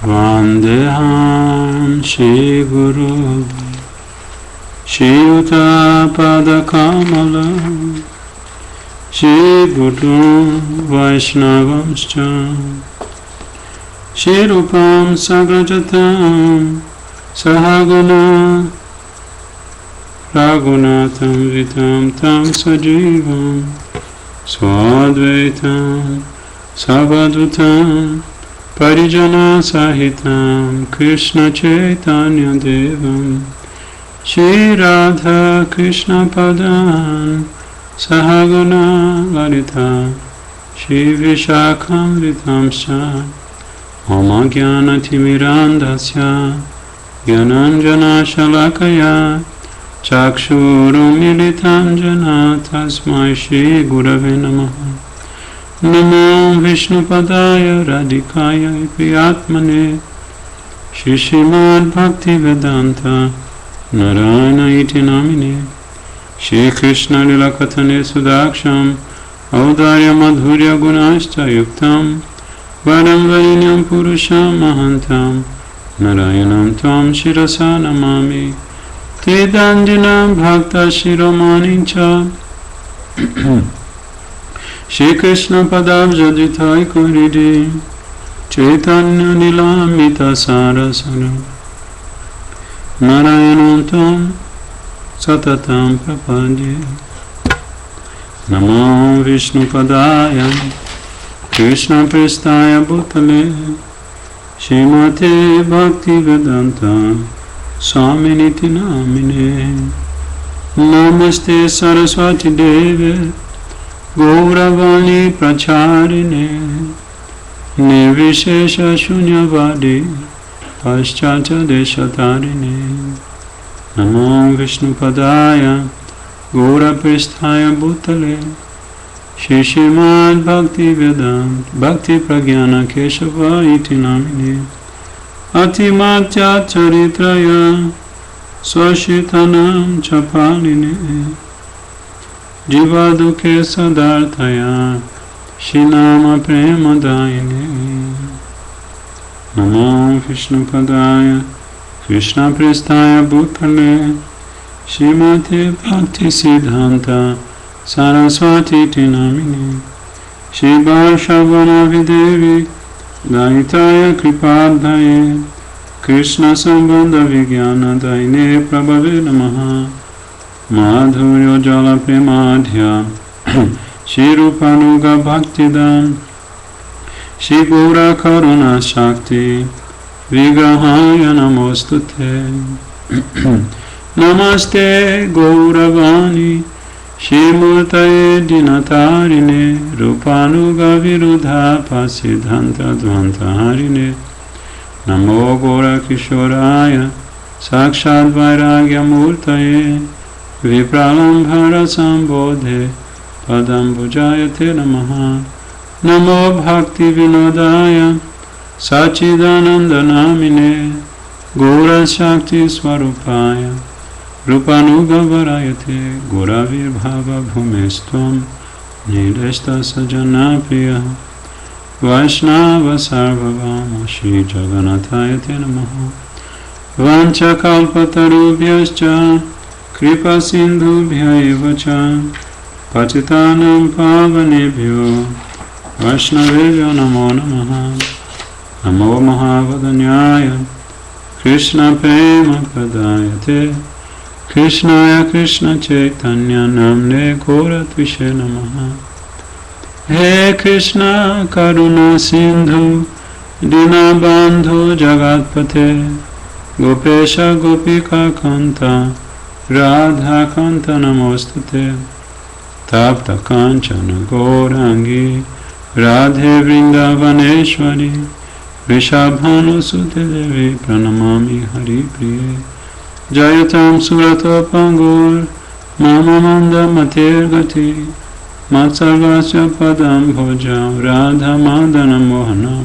Vandeham Shri Guru Shri Yuta Pada Kamala Shri Guru Vaishnavamscha Shri Rupam Sagrajatam Sahagana Raghunatham Vitam Tam Sajivam Swadvaitam Savadutam Parijana Sahitam Krishna Chaitanya Devam Shri Radha Krishna Padan Sahagana Lalita Shri Vishakham Vitamscha Mama Jnana Timirandasya Gyananjana Shalakaya Chakshuru Militam Jana Tasmai Shri Gurave Namaha Namo Vishnu Padaya Radhikaya Priyatmane Shri Srimad Bhakti Vedanta Narayana Iti Namine Shri Krishna Lila Kathane Sudaksham Audarya Madhurya Gunashcha Yuktam Varam Varinyam Purusham Mahantam Narayanam Tvam Shirasa Namami Tedanjanam Bhakta Shiromanincha Shri Krishna Padabja Jitai Kuridi Chaitanya Nilamita Sarasara Narayanam Tvam Satatam Prapadye Namo Vishnu Padaya Krishna Prestaya Bhutale Shrimate Bhakti Vedanta Swaminiti Namine Namaste Saraswati Deve Gauravani Pracharine Nirvishesha Shunyavadi Paschata Deshatarine Namo Vishnu Padaya Gaura Prestaya Bhutale Shri Srimad Bhakti Vedanta Bhakti Pragyana Keshava Iti Namine Atimatya Charitraya Swashitanam Chapaline Jivadukhe Sadarthaya Shinama Premadayine Namo Vishnu Padaya Krishna Prestaya Bhutale Shrimate Bhakti Siddhanta Saraswati Tinamini Shri Varshavana Videvi Gaitaya Kripadhaye Krishna Sambandha Vijnana Daine Prabhave Namaha Madhuryo Jala Premadhya Shri Rupanuga Bhaktidam Shri Gaura Karuna Shakti Vigrahaya Namostute Namaste Gauravani Shri Murtaye Dinatarine Rupanuga Virudha Pasidhanta Dvantaharine Namo Gaura Kishoraya Sakshad Vairagya Murtaye Vipralambhara Sambodhe Padambujayate Namaha Namo Bhakti Vinodaya Sachidananda Namine Gaura Shakti Swarupaya Rupanuga Varayate Guravir Bhava Bhumestvam Nideshta Sajana Priya Vaishnava Sarvavama Shri Jagannatayate Namaha Vancha Kalpatarubhyascha Kripa Sindhubhya Evacha Patitanam Pavanebhyo Vaishnavebhyo Namo Namaha Namo Mahavadanyaya Krishna Prema Pradayate Krishnaya Krishna Chaitanya Namne Gaura Tvishe Namaha He Krishna Karuna Sindhu Dinabandhu Jagatpate Gopesha Gopika Kanta Radha Kanta Namostate Tapta Kanchana Gaurangi Radhe Vrindavaneshwari Vrishabhanu Sute Devi Pranamami Hari Priye Jayatam Surata Pangur Mama Manda Matir Gati Matsarvasya Padam Bhoja Radha Madana Mohana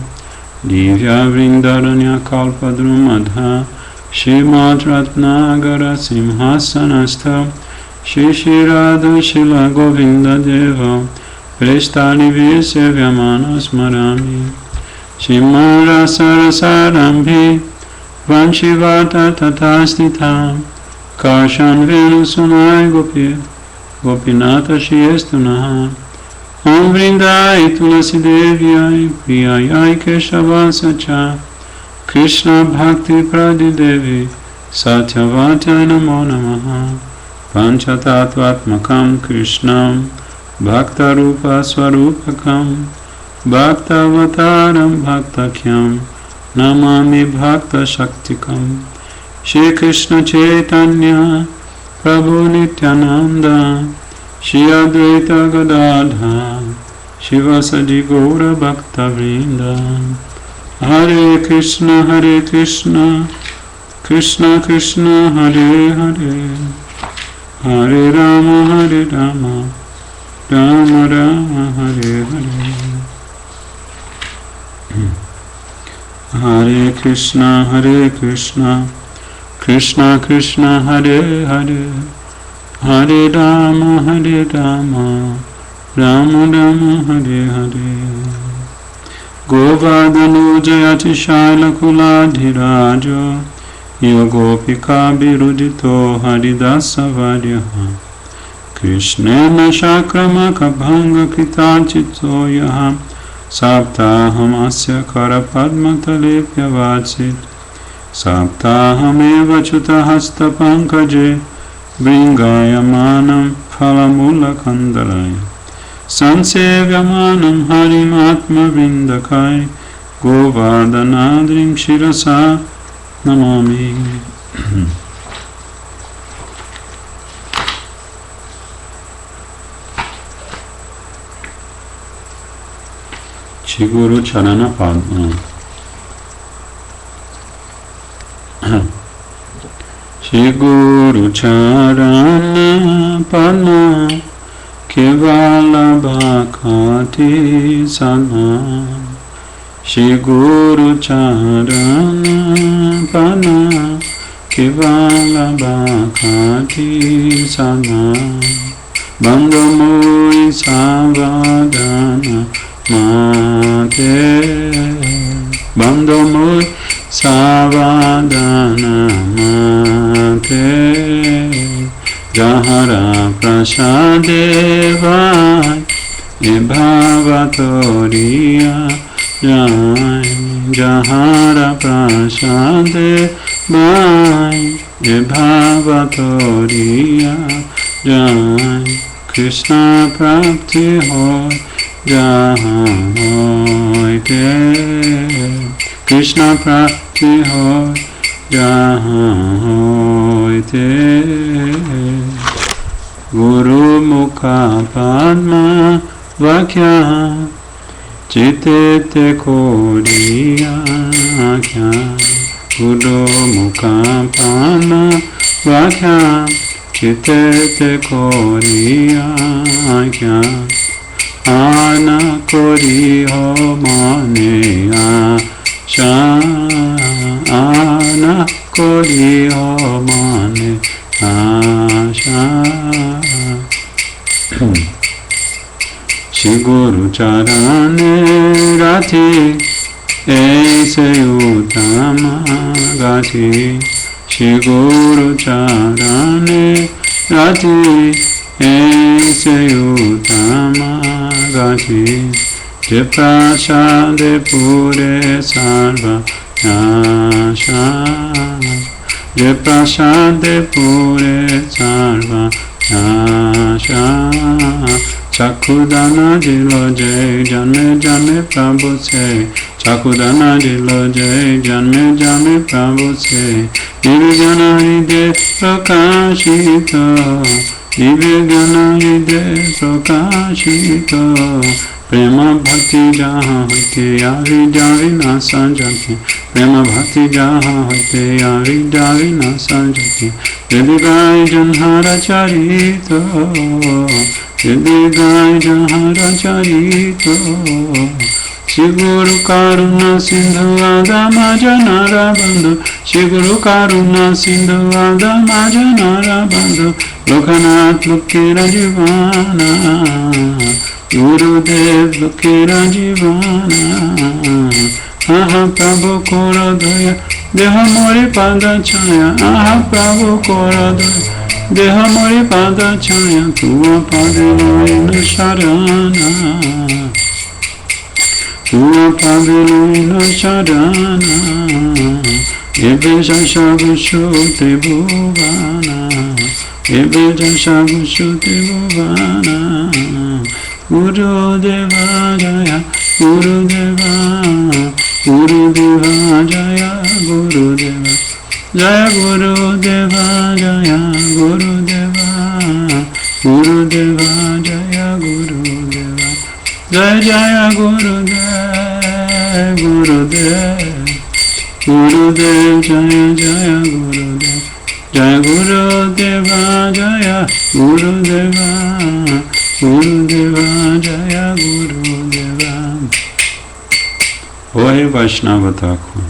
Divya Vrindaranya Kalpadrumadha Shrimad Ratnagara Simhasanastha Shri Radha Shila Govinda Deva Prestali Visya Vyamana Smarami Shimara-sarasarambhi Vanshivata Tatasthitham Karshan Venu Sunai Gopi Gopinata Shiestunaha Om Vrindai Tulasi Devyai Priyayai Keshavasa Krishna Bhakti Pradi Devi Satyavati Namo Namaha Panchatattvatmakam Krishnam Bhaktarupa Swarupakam Bhaktavataram Bhaktakyam Namami Bhakta Shaktikam Shri Krishna Chaitanya Prabhu Nityananda Shri Advaita Gadadha Shivasadi Gaura Bhakta Vrinda Hare Krishna Krishna Krishna Hare Hare Hare Rama Rama Rama Hare Hare Hare Krishna Krishna Krishna Hare Hare Hare Rama Rama Rama Hare Hare Govardhano Jayati Shailakuladhiraja Yogopika Birudito Haridasa Varyaha Krishnena Shakramaka Bhanga Kritachito Yaha Saptaham Asya Karapadma Talepya Vatsit Saptaham Eva Chuta Hasta Pankaje Vringayamanam Phalamula Kandalaya Sansevyamanam Harimatma Vindakai Govardhanadrim Shirasa Namami Shri Guru Charana Padma Shri Guru Charana Padma Kevala Bhakati Sana Shri Guru Charana Padma Kevala Bhakati Sana Bandhamoi Savadana Mate Bandhamoi Savadana Mate Jahara Prasadevai Bhavatoriya Jai Jahara Prasadevai Bhavatoriya Jai Krishna Prapti Hoy Jai Krishna Prapti Hoy Jai Guru Mukha Padma Vakya Chitete Koriya Kya Guru Mukha Padma Vakya Chitete Koriya Kya Ana Kori Ho Mane Asha Ana Kori Ho Mane Asha Shri Guru Charane Rati Aise Uttama Gati Shri Guru Charane Rati Aise Uttama Gati Prasade Pure Sarva Nasha Prasade Pure Sarva Nasha Chakudana Dilo Jai Janme Janme Prabhu Se Chakudana Dilo Jai Janme Janme Prabhu Se Divyagana Ide Prakashito Divyagana Ide Prakashito Prema Bhakti Jaha Hoite Yavi Javi Nasa Jati Prema Bhakti Jaha Hoite Yavi Javi Nasa Jati Yadigai Janhara Charito Yadigai Janhara Charito Shri Guru Karuna Sindhu Adama Janara Bandhu Shri Guru Karuna Sindhu Adama Janara Bandhu Lokanath Lukira Jivana Gurudev Lukira Jivana aha Prabhu Korodoya, Deha Mori Pada Chaya, aha Prabhu Korodoya, Deha Mori Pada Chaya, Tua Padilina Sharana, Tua Padilina Sharana, Ebeja Shagushute Bhuvana, Ebeja Shagushute Bhuvana, Guru Deva Jaya, Guru Deva, Guru Deva Jaya, Guru Deva, Jaya Guru Deva Jaya, Guru Deva, Guru Deva Jaya, Guru Deva, Jaya Jaya Guru Deva, Guru Deva, Guru Deva Jaya Jaya Guru Deva, Jaya Guru Deva Jaya, Guru Deva, Guru Deva Jaya Guru Deva. Oi Vaishnava Thakur,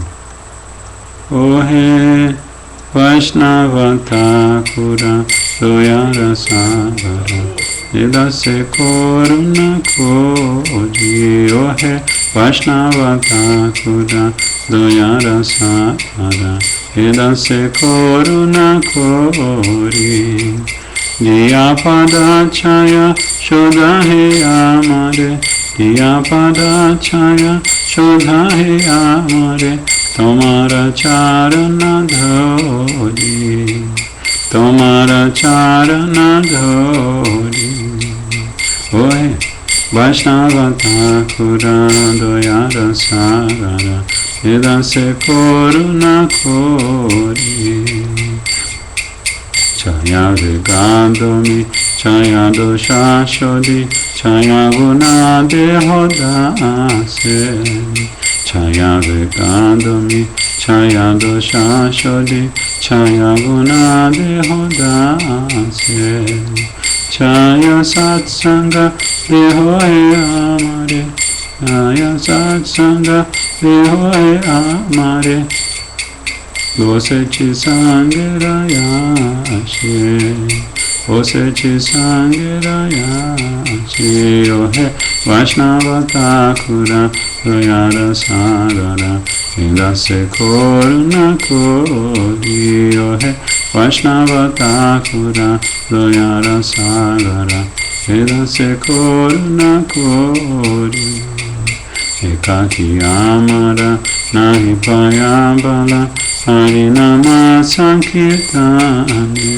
Oi Vaishnava Thakura, Doyara Sagara, Nidase Koruna Koji, Oi Vaishnava Thakura, Doyara Sagara, Nidase Koruna Kori. Diya pada chaya shodha he amare, Diya pada chaya shodha he amare, Tomara charana dhori, Tomara charana dhori. Oi Vaishnava Thakura Doyara Sagara, Nidase Koruna Kori. Chaya Vigandomi, Chaya Dosha Shodhi, Chaya Guna Dehodase, Chaya Vigandomi, Chaya Dosha Shodhi, Chaya Guna Dehodase, Chaya Satsanga Dehoe Amare, Chaya Satsanga Dehoe Amare, Osechi Sangirayashe, Osechi Sangirayashe, Ohe Vaishnava Thakura, Doyara Sagara, Nidase Koruna Kori, Ohe Vaishnava Thakura, Doyara Sagara, Nidase Koruna Kori. Ekaki Amara, Nahi Payambala, Harinama Sankirtane,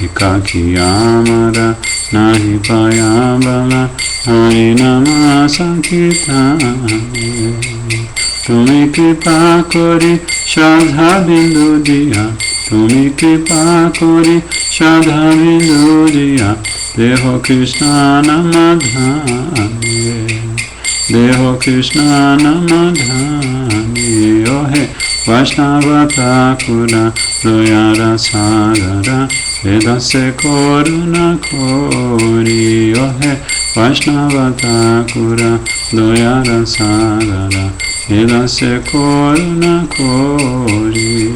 Ekaki Amara, Nahi Payambala, Harinama Sankirtane. Tumi kripa kori Shraddha Bindu diya, Tumi kripa kori Shraddha Bindu diya, Deho Krishna Namadhane, Deho Krishna Namadhani, Ohe Vaishnava Thakura, Doyara Sagara, Vedase Koruna Kori, Ohe Vaishnava Thakura, Doyara Sagara, Vedase Koruna Kori.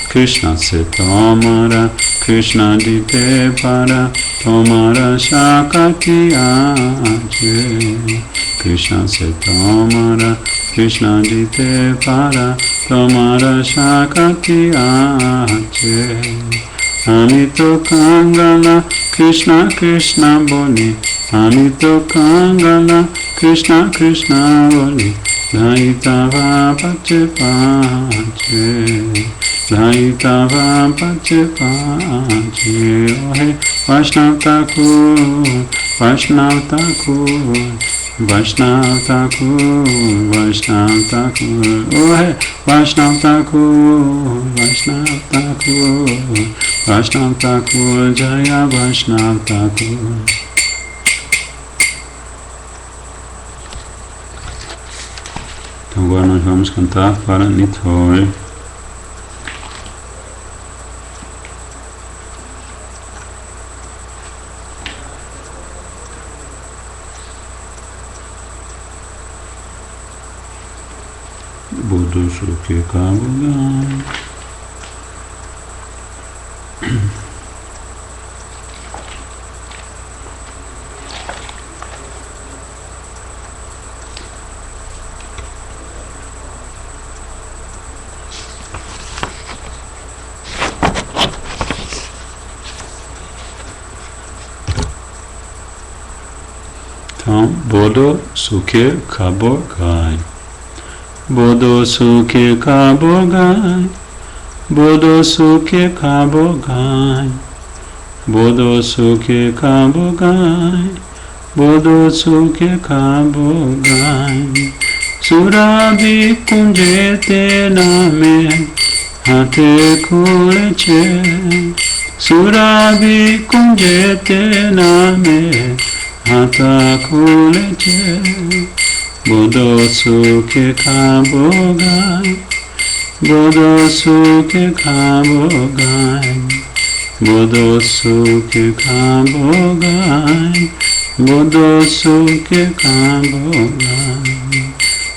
Krishna se tomara, Krishna dite para, tomara shakati aje. Krishna se tomara, Krishna dite para, tomara shakati aje. Amito Kangala, Krishna Krishna boli, Amito Kangala, Krishna Krishna boli, Daitava Pache Pache, Daitava Pache Pache, Ohe Vaishnava Thakur, Vaishnava Thakur, Vaishnava Thakur, Vaishnava Thakur, Ohe Vaishnava Thakur, Vaishnava Thakur, Vaishnava Thakur, Jaya Vaishnava Thakur. Então agora nós vamos cantar para Nithoi. Budu Sukhi Kabugan. bodo suke kabo gai. Bodo suke kabo gai. Bodo suke kabo gai. Bodo suke kabo gai. Bodo suke kabo gai. Surabhi kunjete name hate kuleche. Surabhi kunjete name hata kuleche. Bodo suke kabo gai. Bodo suke kabo gai. Bodo suke kabo gai. Bodo suke kabo gai.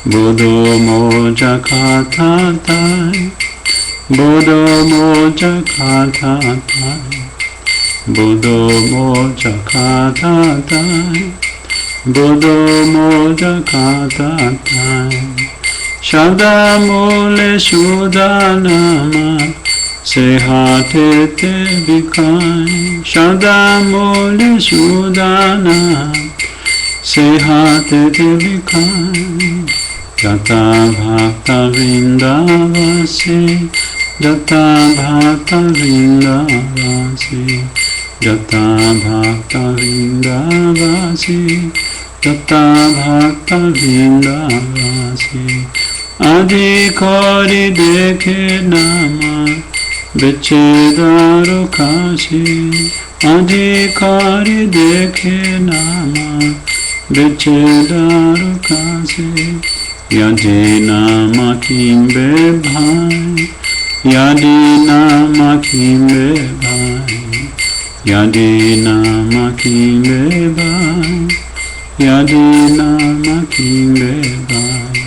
Bodo moja kata tai. Bodo moja kata tai. Bodo moja kata tai. Bodo moja kata tai. Shabda mole shudanama sehate te bikai. Shabda mole shudanama sehate te bikai. Jata bhakta vrindavasi. Jata bhakta vrindavasi. Jata bhakta vrindavasi. Jata bhakta vrindavasi. Adi kori dekhe nama vichedaro kashi. Adi kori dekhe nama vichedaro kashi. Yadi nama kimbe bhai. Yadi nama kimbe bhai. Yadi nama kimbe bhai. Yadi nama kimbe bhai.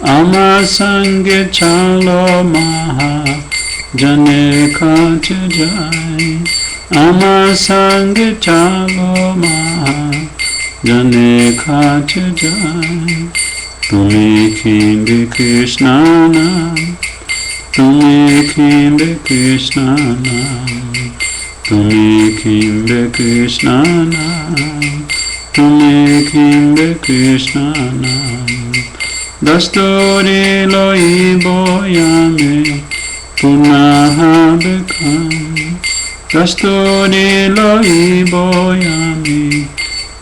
Amar sange chalo maha jane kach jai. Amar sange chalo maha jane kach jai. Tumi khinde Krishna nam. Tumi khinde Krishna nam. Tumi khinde Krishna nam. Tumi khinde Krishna nam. Dastori loi boyame punaha bekam. Dastori loi boyame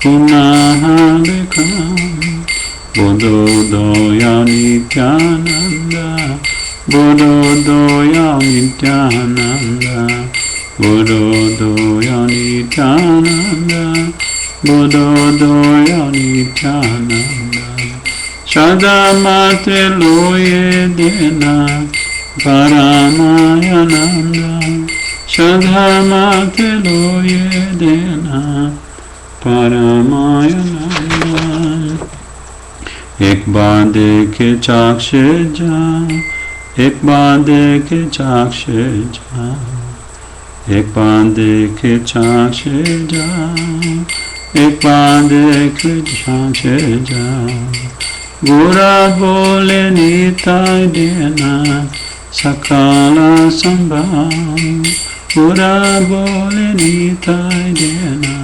punaha bekam. Bodo doya nityananda. Bodo doya nityananda. Bodo doya nityananda. Bodo doya nityananda. Shada mate loye dena paramayananda. Shada mate loye dena paramayananda. Ek baar dekhe chakshe ja. Ek baar dekhe chakshe ja. Ek baar dekhe chakshe ja. Ek baar dekhe chakshe ja. Gura bole nitai dena sakala sambhav. Gura bole nitai dena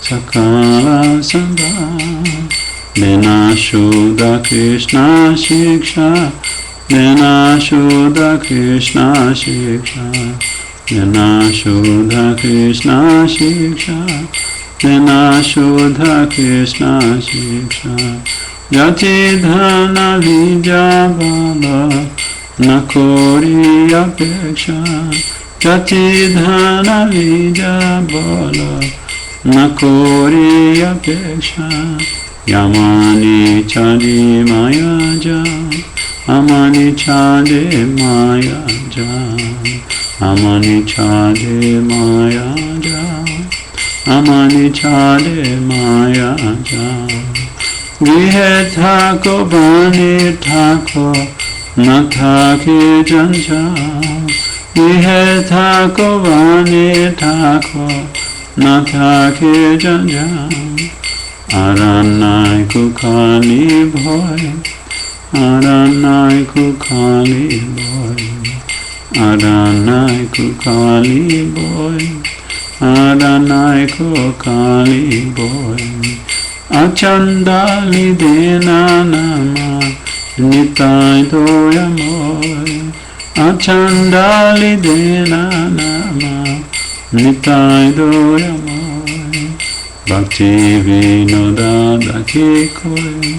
sakala sambhav. Dena shuddha Krishna shiksha. Dena shuddha Krishna shiksha. Dena shuddha Krishna shiksha. Dena shuddha Krishna shiksha. Jati dhana vijabala nakori apeksha. Jati dhana vijabala nakori apeksha. Yamani chadi maya ja. Amani chade maya ja. Amani chade maya ja. Amani chade maya ja. Grihe thako bani thako na thake janjal. Grihe thako bani thako na thake janjal. Aranai kukhali bhoy. Aranai kukhali bhoy. Aranai kukhali bhoy. Aranai kukhali bhoy. Achandali dena nama Nitai doyamoy Achandali dena nama Nitai doyamoy Bhakti vinoda daki koi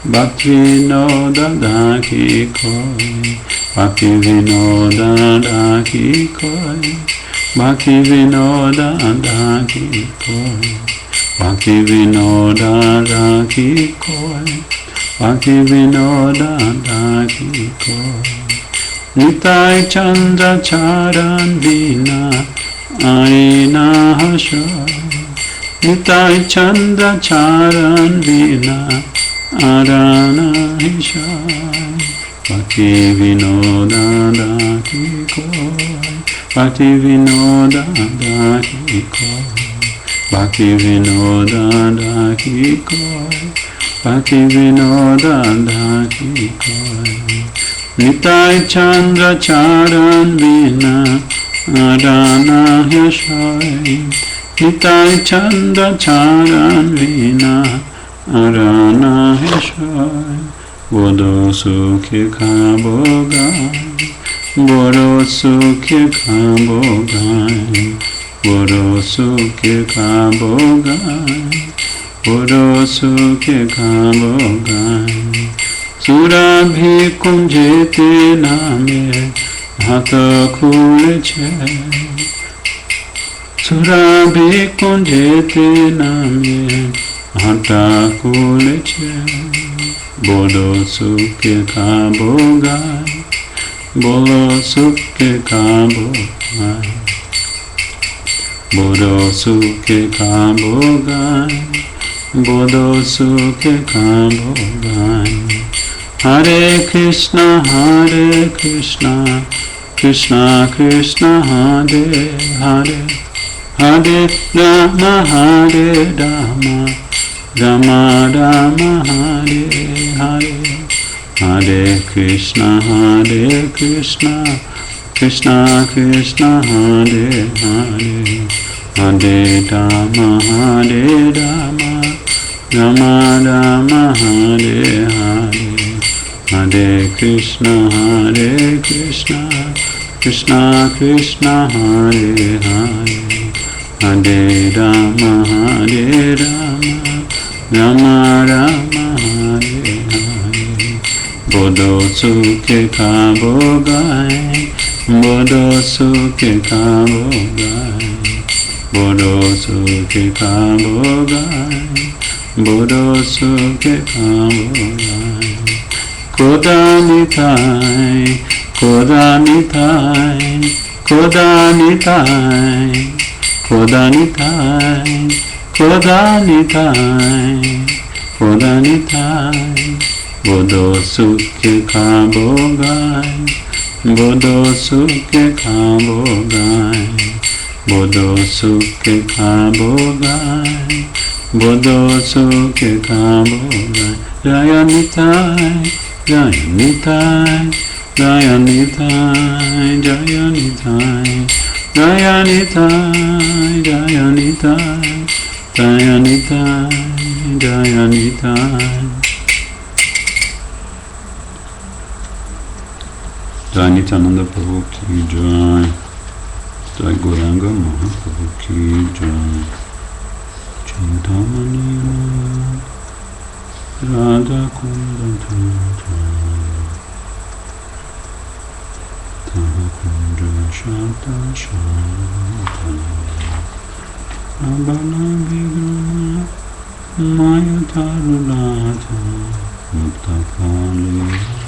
Bhakti vinoda daki koi Bhakti vinoda daki koi Bhakti vinoda daki koi Bhakti vinoda daki koi Bhakti vinoda daki koi Nitai Chandra Charan Vina Aina Hashoy Nitai Chandra Charan Vina Arana Hishoy Bhakti vinoda daki koi Bhakti vinoda daki koi Bhakti vinoda daki koi Bhakti vinoda daki koi Nitai Chandra Charan Vina Arana Hishoy Nitai Chandra Charan Vina Arana Hishoy Bodo Sukhi Khabogai Bodo Sukhi Khabogai Bodo Sukhi Khabogai Bodo Sukhi Khabogai Surabhi Kunjete Name Hata Kuleche Surabhi Kunjete Name Hata Kuleche Bodo Sukhi Khabogai Bodo Sukhi Khabogai Bodo Sukhi Khabogai Bodo Sukhi Khabogai Hare Krishna Krishna Krishna Hare Hare Hare Rama Rama Rama Hare Hare Hare Krishna Krishna Krishna Hare Hare Hare Rama Rama Rama Hare Hare Hare Krishna Krishna Krishna Hare Hare Hare Rama Rama Rama Hare Hare Bodo Sukhi Khabogai Bodo Sukhi Khabogai Bodo Sukhi Khabogai Bodo Sukhi Khabogai Kodanitai Kodanitai Kodanitai Kodanitai Kodanitai Kodanitai Bodo Sukhi Khabogai Bodo Sukhi Khabogai Bodo Sukhi Khabogai Bodo Sukhi Khabogai Jaya Nitai Jaya Nitai Jaya Nitai Jaya Nitai Jaya Nitai Jaya Nitai Jaya Nitai Jaya Nitai Jai Nityananda Prabhu ki Jai Jai Gauranga Mahaprabhu ki Jai Chintamani Radha Kunda Taha Kunda Shanta Shanta Abala Vigrama Maya Tarulata Mukta Kali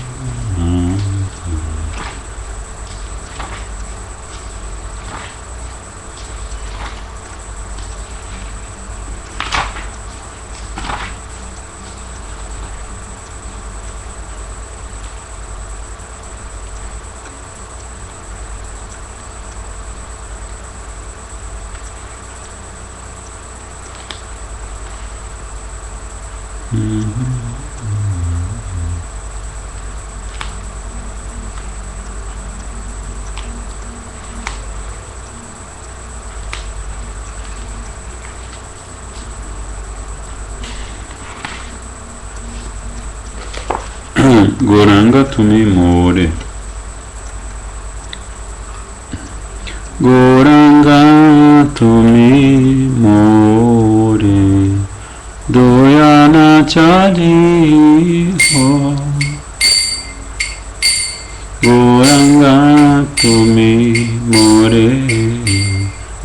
Gauranga তুমি মোরে, গৌরাঙ্গা তুমি মোরে দয়ানা চারি হো, গৌরাঙ্গা তুমি মোরে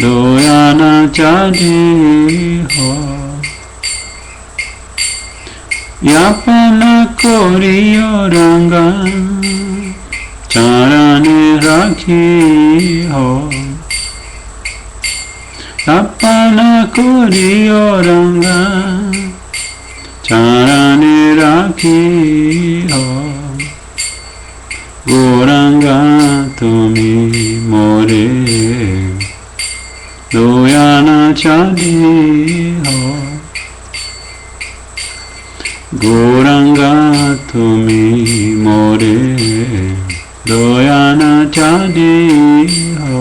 দয়ানা চারি হো, यापना करियो रंगा चरणे राखी हो, यापना करियो रंगा चरणे राखी हो, गौरांगा तुमी मोरे दयाना चारी हो, गौरांगा तुमी मोरे दयाना चारी हो,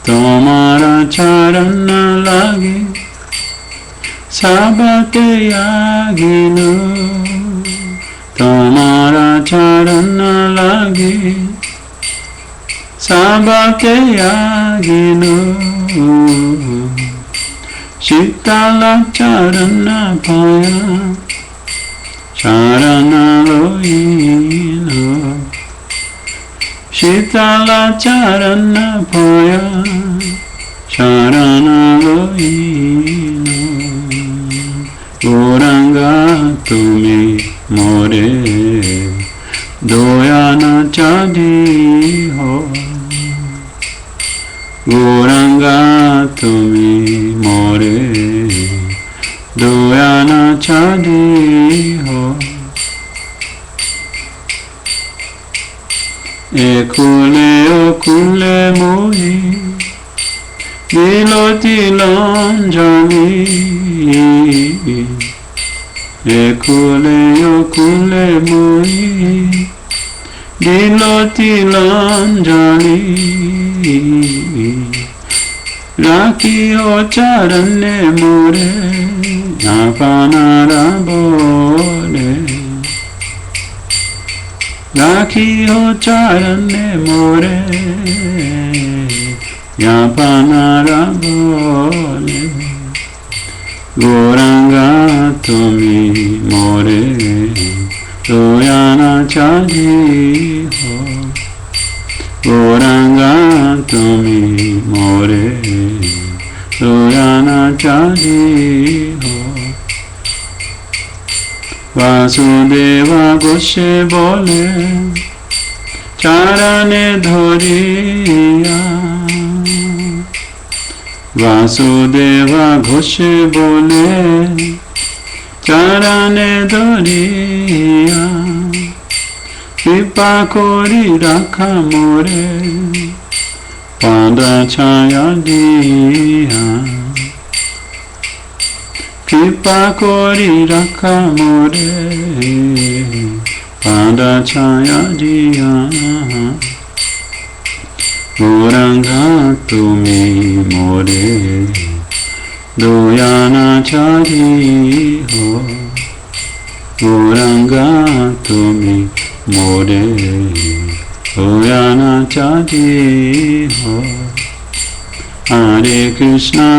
तुम्हारा चरण लागे सबते आगिनो, तुम्हारा चरण लागे सबते आगिनो, शीतला चरण पाया शरण लोइनो, शीतला चरण पाया शरण लोइनो, गौरांगा तुमी मोरे दयाना चारी हो, गौरांगा तुमी मोरे दयाना चारी हो, एकुले ओकुले मोहि बिलती लंजनी, एकुले ओकुले मोहि बिलती लंजनी, राखियो चरण मोरे आपना बोले, राखियो चरण मोरे आपना बोले, गौरांगा तुमी मोरे दयाना चारी हो, गौरांगा तुमी मोरे दयाना चारी हो, वासुदेवा गोसे बोले चरणे धरिया, वासुदेवा घोषे बोले चरणे धरिया, कृपा करी राखा मोरे पाद छाया दिया, कृपा करी राखा मोरे पाद छाया दिया, गौरांगा तुमी मोरे दयाना चारी हो, गौरांगा तुमी मोरे दयाना चारी हो, हरे कृष्णा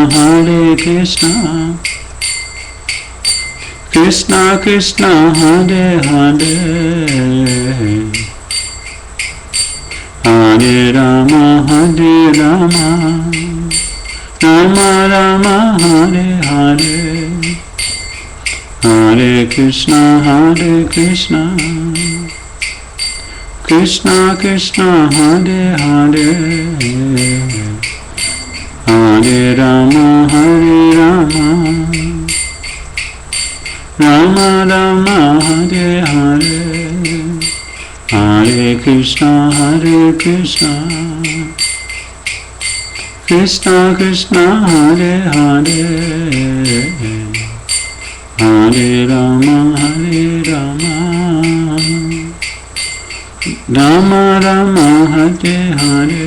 कृष्णा कृष्णा हरे हरे, हरे राम राम राम हरे हरे, हरे कृष्णा कृष्णा कृष्णा हरे हरे, हरे राम राम राम हरे हरे, हरे कृष्णा कृष्णा कृष्णा हरे हरे, हरे राम राम राम हरे हरे,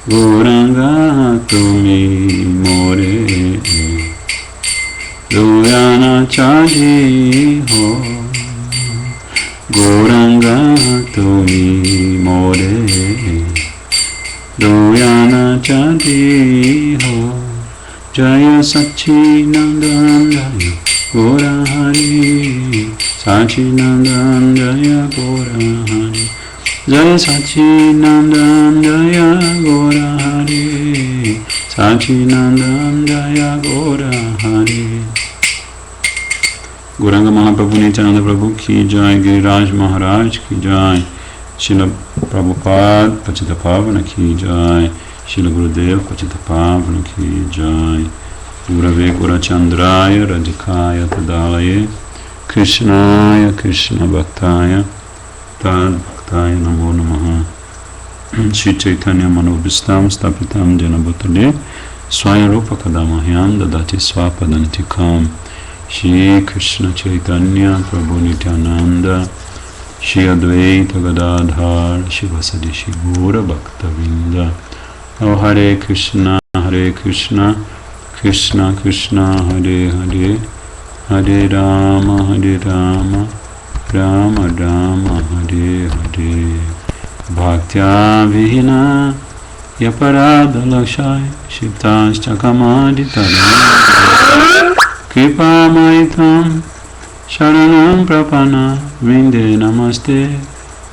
गौरांगा तुमी मोरे Doyana Chadi Ho Goranga Tumi More Doyana Chadi Ho Jaya Sachinandandaya Gora Hari Sachinandandaya Gora Hari Jaya Sachinandandaya Gora Hari Sachinandandaya Gora Hari. Gauranga Mahaprabhu Nityananda Prabhu ki jai, Giriraj Maharaj ki jai, Srila Prabhupada Patita Pavana ki jai, Srila Gurudev Patita Pavana ki jai, Gurave Gurachandraya Radhikaya Tadalaye Krishnaya Krishna Bhaktaya Tad Bhaktaya Namo Namaha. Shri Chaitanya Manobhistam Stapitam Jena Bhutale Swayam Rupa Kadamahyam Dadati Swapadantikam. Shri Krishna Chaitanya Prabhu Nityananda Shri Advaita Gadadhar Shivasadi Shigura Bhaktavinda. O Hare Krishna Krishna Krishna Hare Hare Hare Rama Rama Rama Hare Hare. Bhaktya Vihina Yaparada Lakshaya Shiptas Chakamaditara Kripa Maitam Sharanam Prapana Vinde Namaste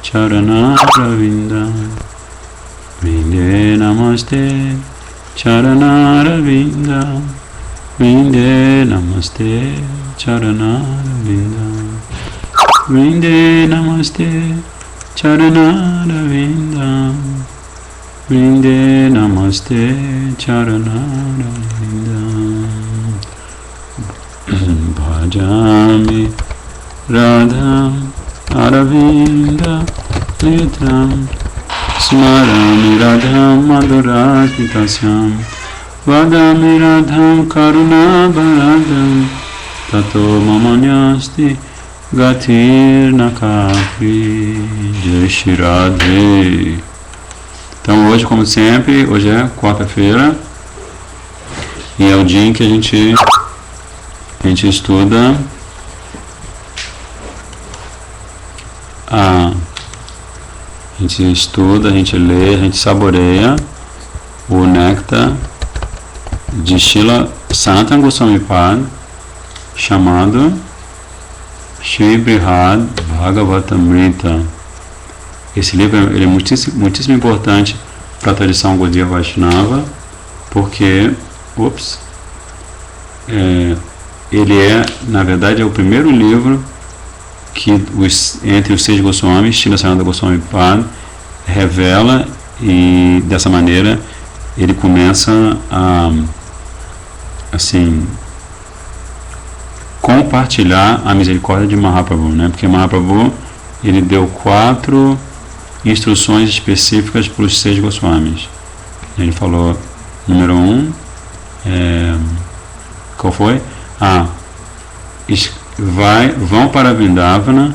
Charana Ravinda Vinde Namaste Charana Ravinda Vinde Namaste Charana Ravinda Vinde Namaste Charana Ravinda Vinde Namaste Charana Ravinda. Bhajami Radham Aravinda Netram Smarami Radham Madhurasmitasyam Vadami Radham Karuna Bharadam Tato Mamanyasti Gatir Nakakri. Jai Shri Radhe. Então hoje, como sempre, hoje é quarta-feira e é o dia em que a gente estuda a gente lê, a gente saboreia o néctar de Srila Sanatana Goswami Pad, chamado Shri Brihad Bhagavatamrita. Esse livro ele é muitíssimo importante para a tradição Gaudiya Vaishnava, porque ele é, na verdade, é o primeiro livro que entre os 6 Goswamis, Srila Sanatana Goswami Pad, revela, e dessa maneira ele começa a compartilhar a misericórdia de Mahaprabhu, né? Porque Mahaprabhu ele deu 4 instruções específicas para os 6 Goswamis. Ele falou, número 1, qual foi? Vão para Vrindavana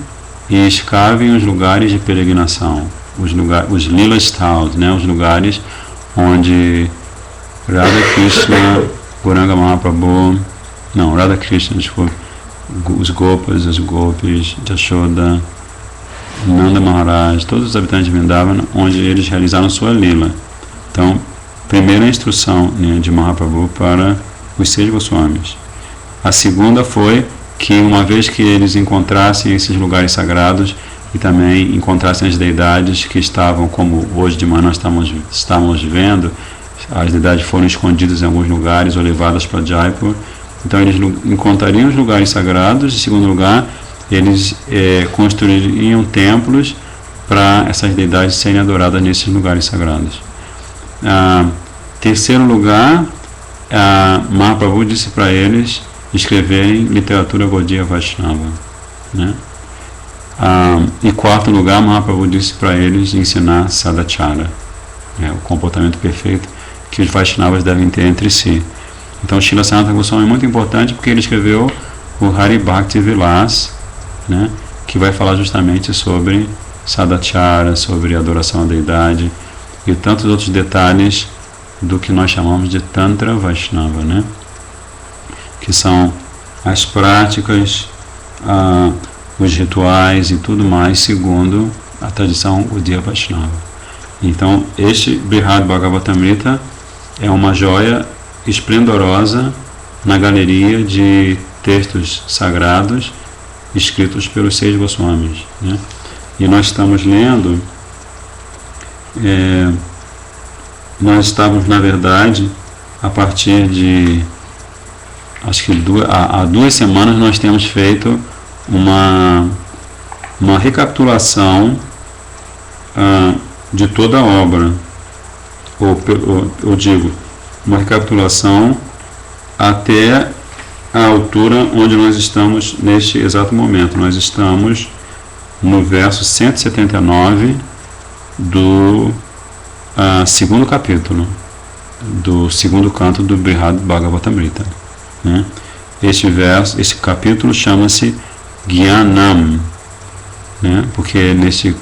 e escavem os lugares de peregrinação, os Lila Stalls, né? Os lugares onde Radha Krishna, Gauranga Mahaprabhu, Radha Krishna, desculpa, os Gopas, os Gopis, Jashoda, Nanda Maharaj, todos os habitantes de Vrindavana, onde eles realizaram sua lila. Então, primeira instrução, né, de Mahaprabhu para os 6 Goswamis. A segunda foi que, uma vez que eles encontrassem esses lugares sagrados e também encontrassem as deidades que estavam, como hoje de manhã nós estamos vendo, as deidades foram escondidas em alguns lugares ou levadas para Jaipur. Então eles encontrariam os lugares sagrados. Em segundo lugar, eles construiriam templos para essas deidades serem adoradas nesses lugares sagrados. Terceiro lugar, Mahaprabhu disse para eles escreverem literatura Gaudiya Vaishnava, né? E quarto lugar, Mahaprabhu disse para eles ensinar Sadachara, o comportamento perfeito que os Vaishnavas devem ter entre si. Então, Srila Sanatana Goswami é muito importante porque ele escreveu o Hari Bhakti Vilas, né, que vai falar justamente sobre Sadachara, sobre adoração à deidade e tantos outros detalhes do que nós chamamos de Tantra Vaishnava, né, que são as práticas, os rituais e tudo mais segundo a tradição Gaudiya Vaishnava. Então, este Brihad Bhagavatamrita é uma joia esplendorosa na galeria de textos sagrados escritos pelos 6 Goswamis, né? E nós estamos lendo, nós estávamos, na verdade, a partir de, acho que há 2 semanas nós temos feito uma recapitulação de toda a obra, ou digo, uma recapitulação até a altura onde nós estamos neste exato momento. Nós estamos no verso 179 do segundo capítulo, do segundo canto do Brihad Bhagavatamrita, né? Este capítulo chama-se Gyanam, né? Porque neste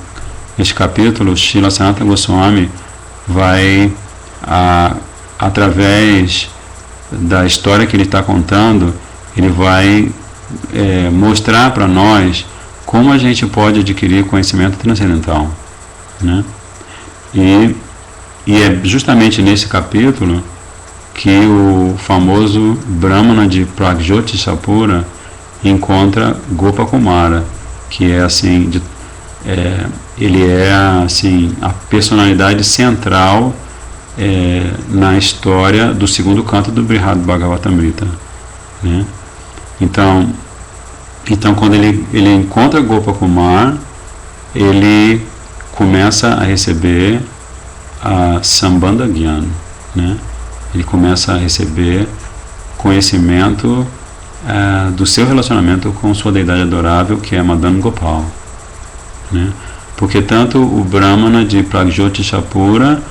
capítulo, Srila Sanatana Goswami vai, através da história que ele está contando, ele vai mostrar para nós como a gente pode adquirir conhecimento transcendental, né? E é justamente nesse capítulo que o famoso Brahmana de Pragjotishapura encontra Gopakumara, que é assim, ele é assim a personalidade central na história do segundo canto do Brihad Bhagavatamrita, né? Então quando ele encontra Gopakumar, ele começa a receber a Sambandha Gyan, né? Ele começa a receber conhecimento do seu relacionamento com sua deidade adorável, que é Madan Gopal, né? Porque tanto o Brahmana de Pragjotishapura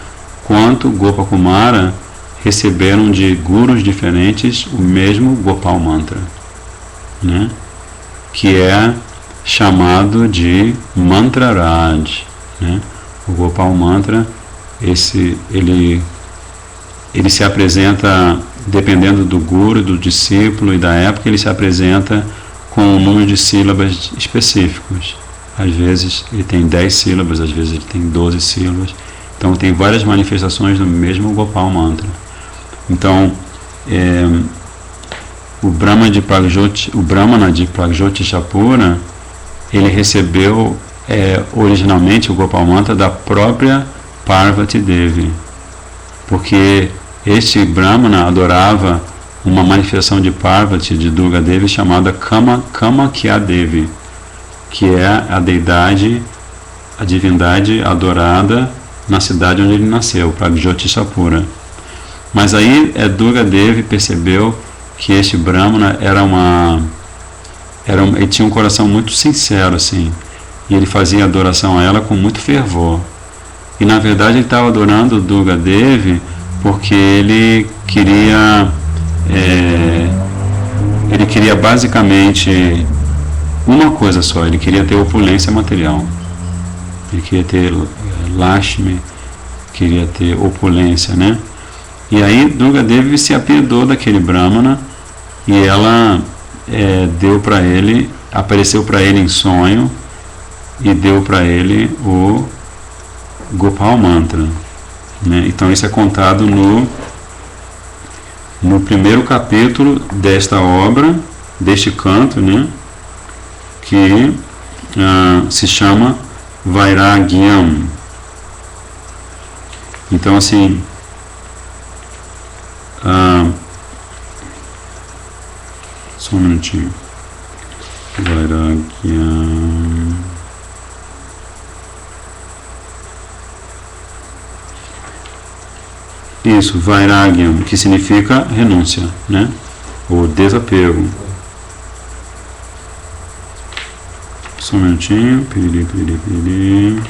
quanto Gopakumara receberam de gurus diferentes o mesmo Gopal Mantra, né? Que é chamado de Mantra Raj, né? O Gopal Mantra, ele se apresenta, dependendo do guru, do discípulo e da época, ele se apresenta com um número de sílabas específicos. Às vezes ele tem 10 sílabas, às vezes ele tem 12 sílabas. Então tem várias manifestações do mesmo Gopal Mantra. Então, o Brahmana de Pragjotishapura, ele recebeu originalmente o Gopal Mantra da própria Parvati Devi, porque este Brahmana adorava uma manifestação de Parvati, de Durga Devi, chamada Kamakya Devi, que é a deidade, a divindade adorada na cidade onde ele nasceu, Pragjotishapura. Mas aí Durga Devi percebeu que este Brahmana ele tinha um coração muito sincero, assim, e ele fazia adoração a ela com muito fervor. E na verdade ele estava adorando Durga Devi porque ele queria basicamente uma coisa só: ele queria ter opulência material, ele queria ter Lakshmi, queria ter opulência, né? E aí Durga Devi se apiedou daquele Brahmana e ela deu para ele, apareceu para ele em sonho e deu para ele o Gopal Mantra, né? Então isso é contado no primeiro capítulo desta obra, deste canto, né? Que se chama Vairagyam. Então assim, só um minutinho. Vairagyam. Isso, Vairagyam, que significa renúncia, né? Ou desapego. Só um minutinho. Piriri.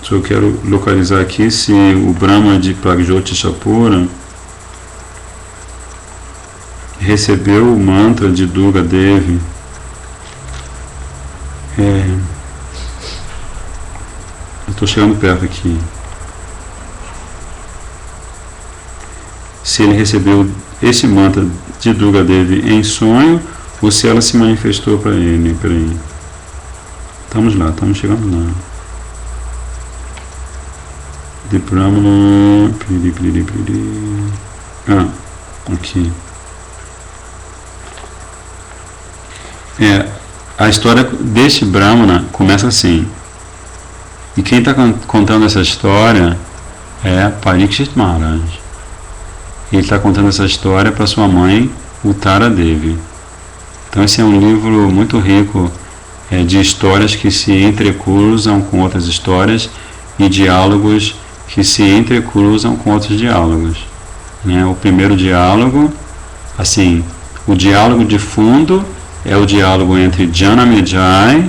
Só quero localizar aqui se o Brahma de Pragjotishapura recebeu o mantra de Durga Devi. Eu estou chegando perto aqui. se ele recebeu esse mantra de Durga Devi em sonho ou se ela se manifestou para ele. Peraí. Estamos lá, estamos chegando lá. De Brahmana. Aqui. A história deste Brahmana começa assim. E quem está contando essa história é Parikshit Maharaj. Ele está contando essa história para sua mãe, Uttara Devi. Então esse é um livro muito rico de histórias que se entrecruzam com outras histórias e diálogos que se entrecruzam com outros diálogos. O primeiro diálogo, assim, o diálogo de fundo é o diálogo entre Janamejaya,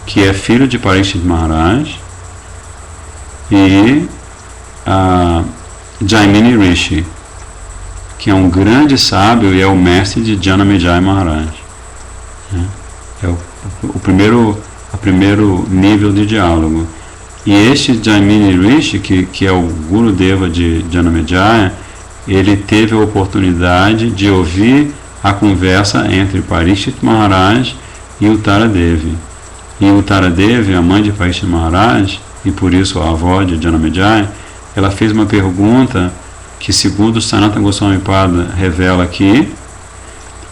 que é filho de Parikshit Maharaj, e Jaimini Rishi, que é um grande sábio e é o mestre de Janamejaya Maharaj. É o primeiro nível de diálogo. E este Jaimini Rishi, que é o Gurudeva de Janamejaya, ele teve a oportunidade de ouvir a conversa entre Parikshit Maharaj e Uttara Devi. E Uttara Devi, a mãe de Parikshit Maharaj, e por isso a avó de Janamejaya, ela fez uma pergunta que, segundo Sanatana Goswami Pada revela que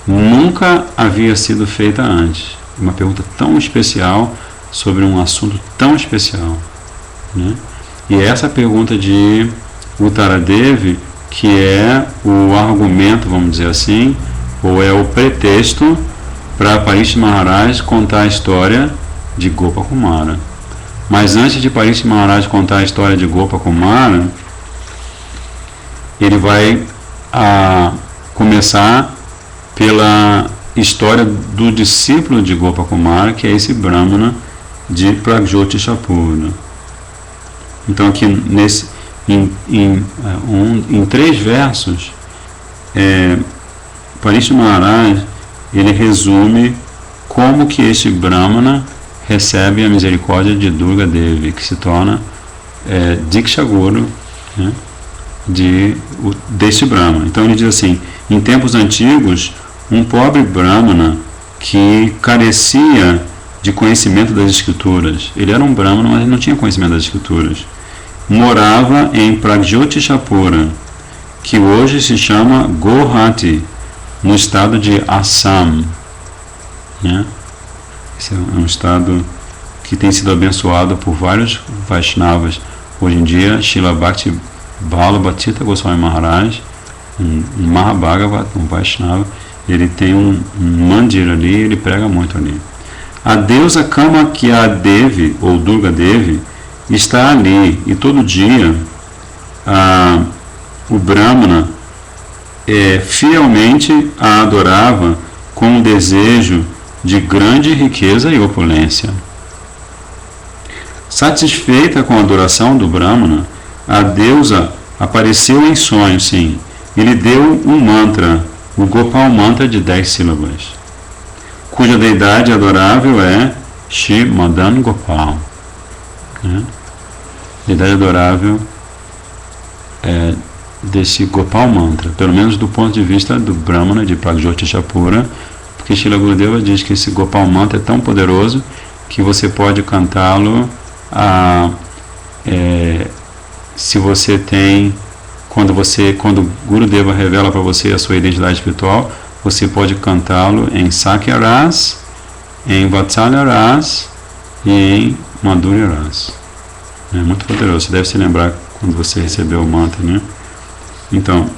nunca havia sido feita antes. Uma pergunta tão especial sobre um assunto tão especial. E essa pergunta de Uttara Devi, que é o argumento, vamos dizer assim, ou é o pretexto para Parikshit Maharaj contar a história de Gopakumara. Mas antes de Parikshit Maharaj contar a história de Gopakumara, ele vai começar pela história do discípulo de Gopakumara, que é esse Brahmana de Pragjoti Shapurna. Então aqui em 3 versos, Parikshit Maharaj ele resume como que este Brahmana recebe a misericórdia de Durga Devi, que se torna Diksha Guru, deste Brahmana. Então ele diz assim: em tempos antigos, um pobre Brahmana que carecia de conhecimento das escrituras, ele era um Brahmana, mas ele não tinha conhecimento das escrituras, morava em Pragjoti Shapura, que hoje se chama Guwahati, no estado de Assam. Esse é um estado que tem sido abençoado por vários Vaishnavas. Hoje em dia, Srila Bhakti Balabhatita Goswami Maharaj, um Mahabhagavata, um Vaishnava, ele tem um mandir ali, ele prega muito ali. A deusa Kamakya Devi, ou Durga Devi, está ali, e todo dia o Brahmana fielmente a adorava com um desejo de grande riqueza e opulência. Satisfeita com a adoração do Brahmana, a deusa apareceu em sonho, sim, e lhe deu um mantra, o Gopal Mantra de 10 sílabas, cuja deidade adorável é Shri Madan Gopal. Deidade adorável desse Gopal Mantra, pelo menos do ponto de vista do Brahmana de Pragjoti Shapura, porque Srila Gurudeva diz que esse Gopal Mantra é tão poderoso que você pode cantá-lo se você tem, quando Gurudeva revela para você a sua identidade espiritual, você pode cantá-lo em Sakya Ras, em Vatsalya Ras e em Madhurya Ras. É muito poderoso, você deve se lembrar quando você recebeu o mantra, Então,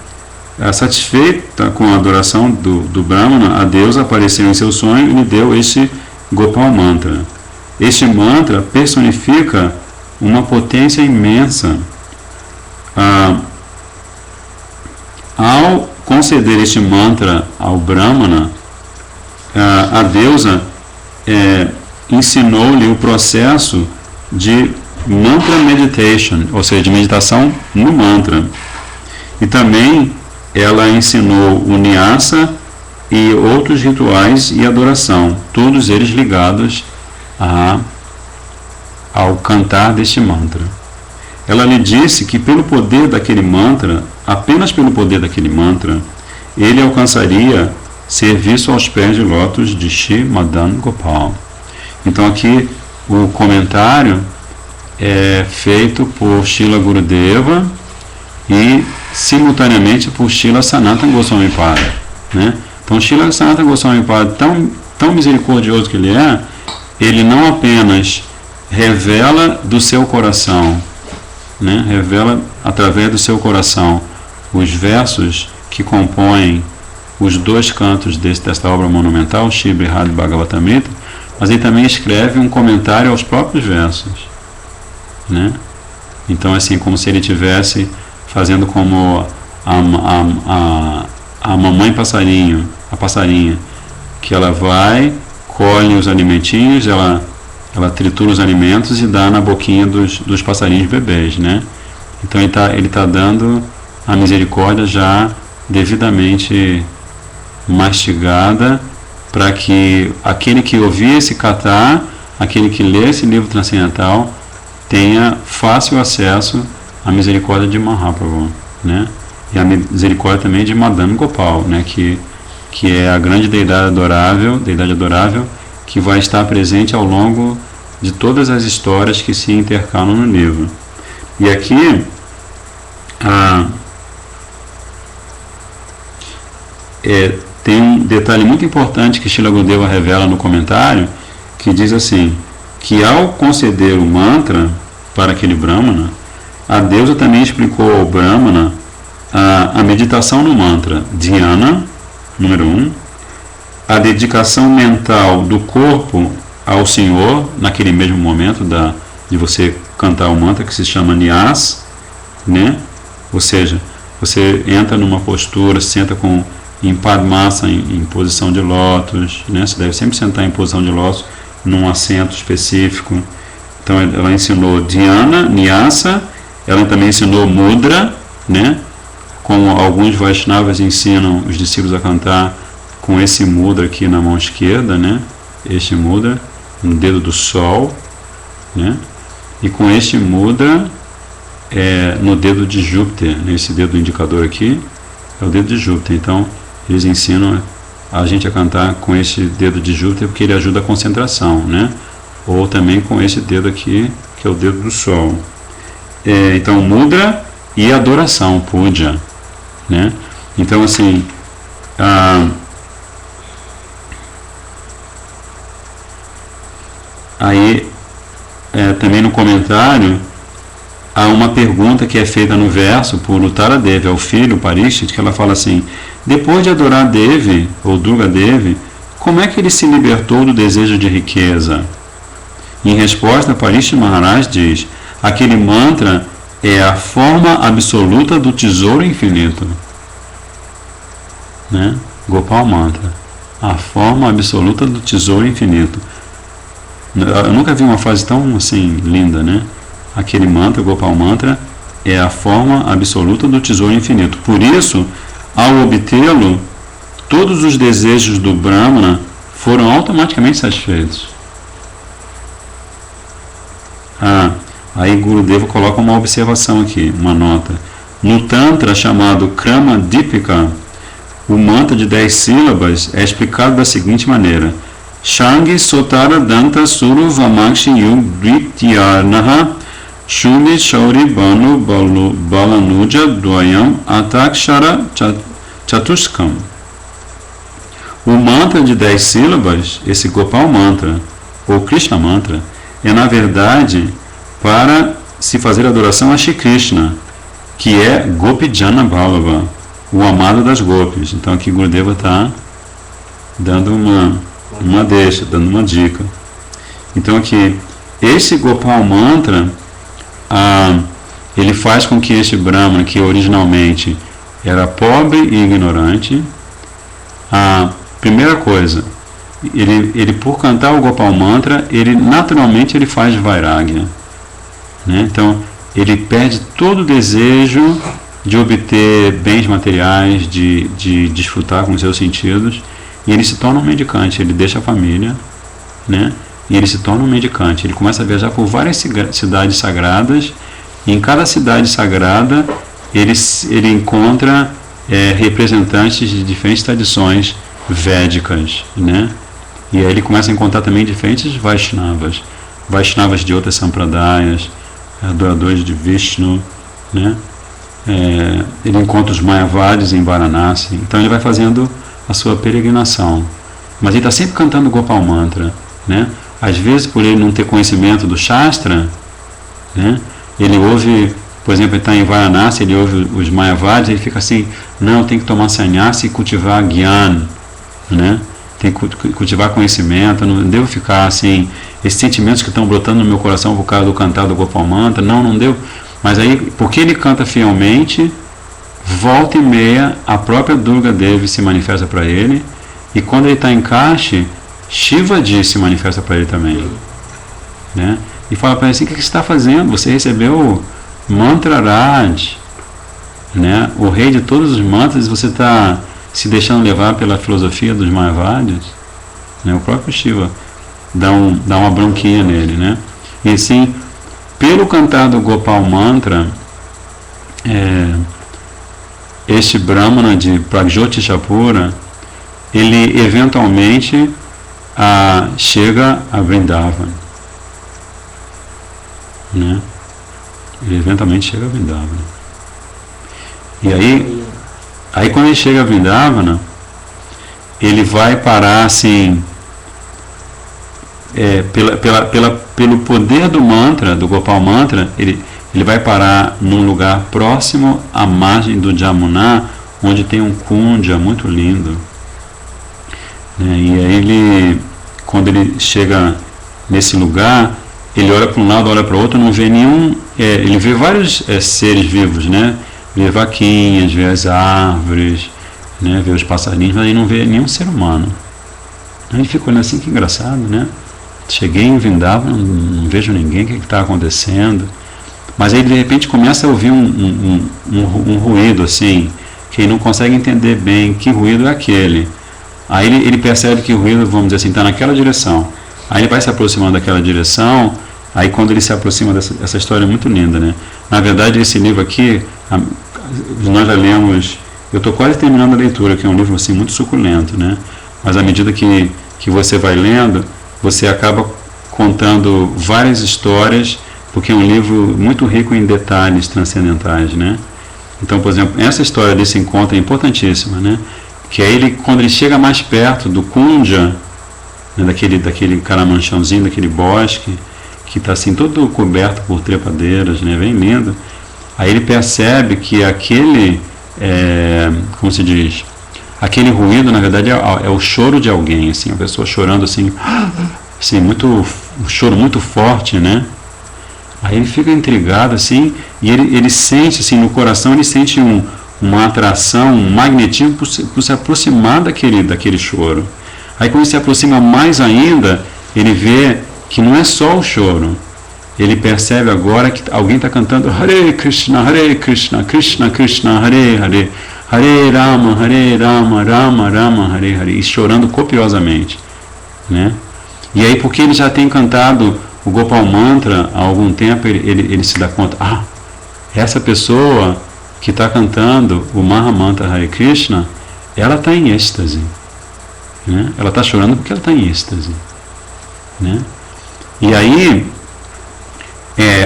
satisfeita com a adoração do Brahmana, a deusa apareceu em seu sonho e lhe deu este Gopal Mantra. Este mantra personifica uma potência imensa. Ao conceder este mantra ao Brahmana, a deusa ensinou-lhe o processo de mantra meditation, ou seja, de meditação no mantra. E também ela ensinou o Nyasa e outros rituais e adoração, todos eles ligados ao cantar deste mantra. Ela lhe disse que pelo poder daquele mantra, apenas pelo poder daquele mantra, ele alcançaria ser visto aos pés de lótus de Shri Madan Gopal. Então aqui o comentário é feito por Srila Gurudeva e simultaneamente por Srila Sanatana Goswami Pada, né? Então Srila Sanatana Goswami Pada, tão misericordioso que ele não apenas revela do seu coração, né? Revela através do seu coração os versos que compõem os 2 cantos desta obra monumental, Shri Brihad Bhagavatamrita, mas ele também escreve um comentário aos próprios versos, né? Então, assim, como se ele estivesse fazendo como a mamãe passarinho, a passarinha, que ela vai, colhe os alimentinhos, ela tritura os alimentos e dá na boquinha dos passarinhos bebês, né? Então ele tá dando a misericórdia já devidamente mastigada, para que aquele que ouvir esse katha, aquele que lê esse livro transcendental, tenha fácil acesso à misericórdia de Mahaprabhu, né? E a misericórdia também de Madan Gopal, né? Que é a grande deidade adorável, que vai estar presente ao longo de todas as histórias que se intercalam no livro. E aqui tem um detalhe muito importante que Srila Gurudeva revela no comentário, que diz assim, que ao conceder o mantra para aquele Brahmana, a deusa também explicou ao Brahmana a meditação no mantra, dhyana, número 1, a dedicação mental do corpo ao Senhor, naquele mesmo momento de você cantar o mantra, que se chama Nyas, né? Ou seja, você entra numa postura, senta em Padmasana, em posição de lótus, né? Você deve sempre sentar em posição de lótus, num assento específico. Então ela ensinou Dhyana, Nyasa, ela também ensinou Mudra, né? Como alguns Vaishnavas ensinam os discípulos a cantar com esse mudra aqui na mão esquerda, né? Este mudra no dedo do sol, né? E com este mudra no dedo de Júpiter, nesse dedo indicador aqui é o dedo de Júpiter. Então eles ensinam a gente a cantar com esse dedo de Júpiter porque ele ajuda a concentração, né? Ou também com esse dedo aqui, que é o dedo do sol. Então mudra e adoração, puja, né? Então assim, aí também no comentário há uma pergunta que é feita no verso por Uttara Devi ao filho Parikshit, que ela fala assim: depois de adorar Devi ou Durga Devi, como é que ele se libertou do desejo de riqueza? Em resposta, Parikshit Maharaj diz: aquele mantra é a forma absoluta do tesouro infinito, né? Gopal Mantra, a forma absoluta do tesouro infinito. Eu nunca vi uma frase tão assim linda, né? Aquele mantra, Gopal Mantra, é a forma absoluta do tesouro infinito. Por isso, ao obtê-lo, todos os desejos do Brahmana foram automaticamente satisfeitos. Aí Gurudeva coloca uma observação aqui, uma nota. No Tantra chamado Krama Dipika, o mantra de 10 sílabas é explicado da seguinte maneira: Shangi Sotara Danta Suru Vamakshi Yug Dvityarnaha Shuni Shauri Banu Balanuja Dvayam Atakshara Chatuskam. O mantra de 10 sílabas, esse Gopal Mantra, ou Krishna Mantra, é na verdade para se fazer adoração a Shri Krishna, que é Gopijana Ballava, o amado das gopis. Então aqui Gurudeva está dando uma deixa, dando uma dica. Então aqui, esse Gopal Mantra, ele faz com que este Brahmana, que originalmente era pobre e ignorante, a primeira coisa, ele por cantar o Gopal Mantra, ele naturalmente ele faz Vairagya, né? Então ele perde todo o desejo de obter bens materiais, de desfrutar com os seus sentidos, e ele se torna um mendicante. Ele deixa a família, né? E ele se torna um mendicante. Ele começa a viajar por várias cidades sagradas, e em cada cidade sagrada ele encontra representantes de diferentes tradições védicas, né? E aí ele começa a encontrar também diferentes Vaishnavas de outras sampradayas, adoradores de Vishnu, né? Ele encontra os Mayavadis em Varanasi, então ele vai fazendo a sua peregrinação, mas ele está sempre cantando Gopal Mantra, né? Às vezes, por ele não ter conhecimento do Shastra, né? Ele ouve, por exemplo, ele está em Varanasi, ele ouve os Mayavadis, ele fica assim, não, tem que tomar sannyasa e cultivar Gyan, né? Tem que cultivar conhecimento, não devo ficar assim, esses sentimentos que estão brotando no meu coração por causa do cantar do Gopal Mantra, não devo. Mas aí, porque ele canta fielmente, volta e meia, a própria Durga Devi se manifesta para ele, e quando ele está em Kashi, Shivaji se manifesta para ele também, né? E fala para ele assim, o que você está fazendo? Você recebeu Mantra Raj, né? O rei de todos os mantras, você está se deixando levar pela filosofia dos Mayavadis, né? O próprio Shiva dá uma bronquinha nele, né? E assim, pelo cantar do Gopal Mantra, este Brahmana de Pragjotishapura, ele eventualmente chega a Vrindavan, né? Ele eventualmente chega a Vrindavan. E aí quando ele chega a Vrindavana, ele vai parar assim, pelo poder do mantra, do Gopal Mantra, ele vai parar num lugar próximo à margem do Jamuna, onde tem um Kundya muito lindo, né? E aí quando ele chega nesse lugar, ele olha para um lado, olha para o outro, não vê nenhum, ele vê vários seres vivos, né? Vê vaquinhas, vê as árvores, né? Vê os passarinhos, mas ele não vê nenhum ser humano. Aí ele fica olhando assim, que engraçado, né? Cheguei em Vrindavan, não vejo ninguém, o que está acontecendo? Mas aí de repente começa a ouvir um ruído assim, que ele não consegue entender bem que ruído é aquele. Aí ele percebe que o ruído, vamos dizer assim, está naquela direção. Aí ele vai se aproximando daquela direção, aí quando ele se aproxima essa história é muito linda, né? Na verdade, esse livro aqui, nós já lemos, eu estou quase terminando a leitura, que é um livro assim, muito suculento, né? Mas à medida que você vai lendo, você acaba contando várias histórias, porque é um livro muito rico em detalhes transcendentais, né? Então, por exemplo, essa história desse encontro é importantíssima, né? Que é ele, quando ele chega mais perto do Kundya, né, daquele caramanchãozinho, daquele bosque, que está assim todo coberto por trepadeiras, né, bem lindo, aí ele percebe que aquele, como se diz, aquele ruído, na verdade, é o choro de alguém, assim, a pessoa chorando assim, um choro muito forte, né? Aí ele fica intrigado, assim, e ele sente, assim, no coração, ele sente uma atração, um magnetismo por se aproximar daquele choro. Aí quando ele se aproxima mais ainda, ele vê que não é só o choro. Ele percebe agora que alguém está cantando Hare Krishna, Krishna Krishna, Hare Hare, Hare Rama, Rama Rama, Hare Hare, e chorando copiosamente, né? E aí, porque ele já tem cantado o Gopal Mantra há algum tempo, ele se dá conta, essa pessoa que está cantando o Mahamantra Hare Krishna, ela está em êxtase, né? Ela está chorando porque ela está em êxtase, né? E aí,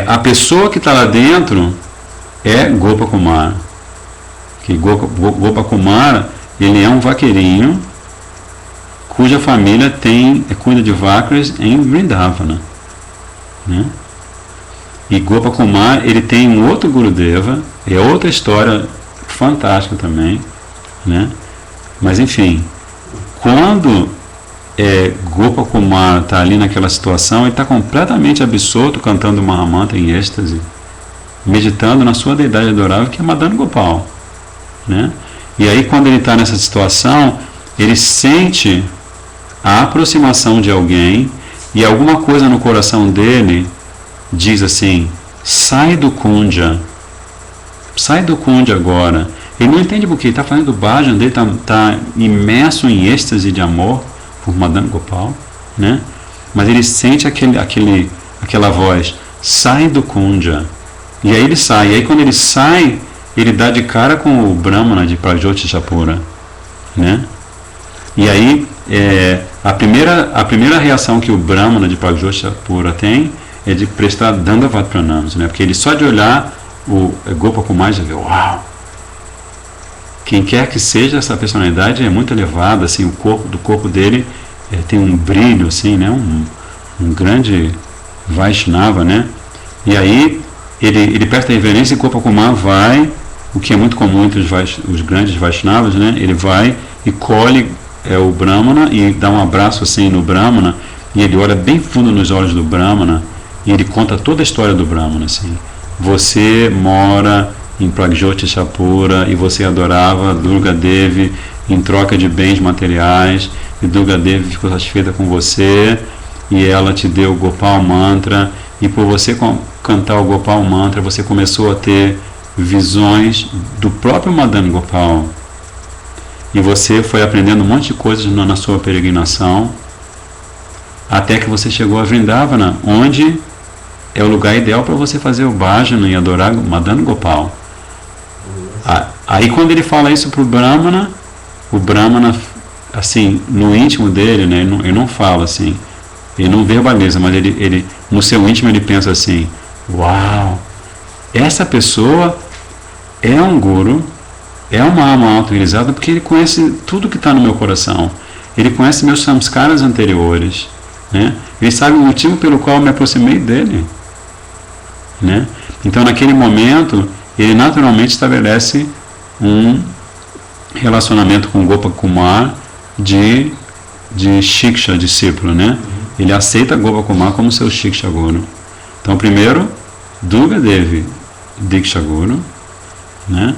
a pessoa que está lá dentro é Gopakumara. Que Gopakumara, ele é um vaqueirinho cuja família cuida de vacas em Vrindavana, né? E Gopakumara, ele tem um outro Gurudeva, é outra história fantástica também, né? Mas enfim, quando Gopakumara está ali naquela situação, ele está completamente absorto cantando o Mahamantra em êxtase, meditando na sua deidade adorável, que é Madana Gopal, né? E aí quando ele está nessa situação, ele sente a aproximação de alguém e alguma coisa no coração dele diz assim, sai do Kundya agora. Ele não entende porque ele está fazendo bhajan dele, está imerso em êxtase de amor por Madana Gopal, né? Mas ele sente aquela voz, sai do Kundya. E aí ele sai. E aí quando ele sai, ele dá de cara com o Brahmana de Pragjotishapura, né? E aí, a primeira reação que o Brahmana de Pragjotishapura tem é de prestar Dandavat Pranams, né? Porque ele só de olhar o Gopakumar já vê, uau! Quem quer que seja, essa personalidade é muito elevada, assim, do corpo dele tem um brilho, assim, né? Um grande Vaishnava, né? E aí ele presta reverência e Gopakumar vai, o que é muito comum entre os grandes Vaishnavas, né? Ele vai e colhe o Brahmana e dá um abraço assim no Brahmana, e ele olha bem fundo nos olhos do Brahmana e ele conta toda a história do Brahmana, assim. Você mora em Pragjotishapura e você adorava Durga Devi em troca de bens materiais, e Durga Devi ficou satisfeita com você e ela te deu o Gopal Mantra, e por você cantar o Gopal Mantra você começou a ter visões do próprio Madan Gopal, e você foi aprendendo um monte de coisas na sua peregrinação, até que você chegou a Vrindavana, onde é o lugar ideal para você fazer o bhajana e adorar Madan Gopal. Aí quando ele fala isso para o Brahmana, assim, no íntimo dele, né, ele não fala assim, ele não verbaliza, mas ele no seu íntimo ele pensa assim, uau, essa pessoa é um guru, é uma alma auto-realizada, porque ele conhece tudo que está no meu coração, ele conhece meus samskaras anteriores, né? Ele sabe o motivo pelo qual eu me aproximei dele, né? Então naquele momento ele naturalmente estabelece um relacionamento com Gopakumar de Shiksha, discípulo, né? Ele aceita Gopakumar como seu Shiksha Guru. Então primeiro Durga Devi Diksha Guru, né?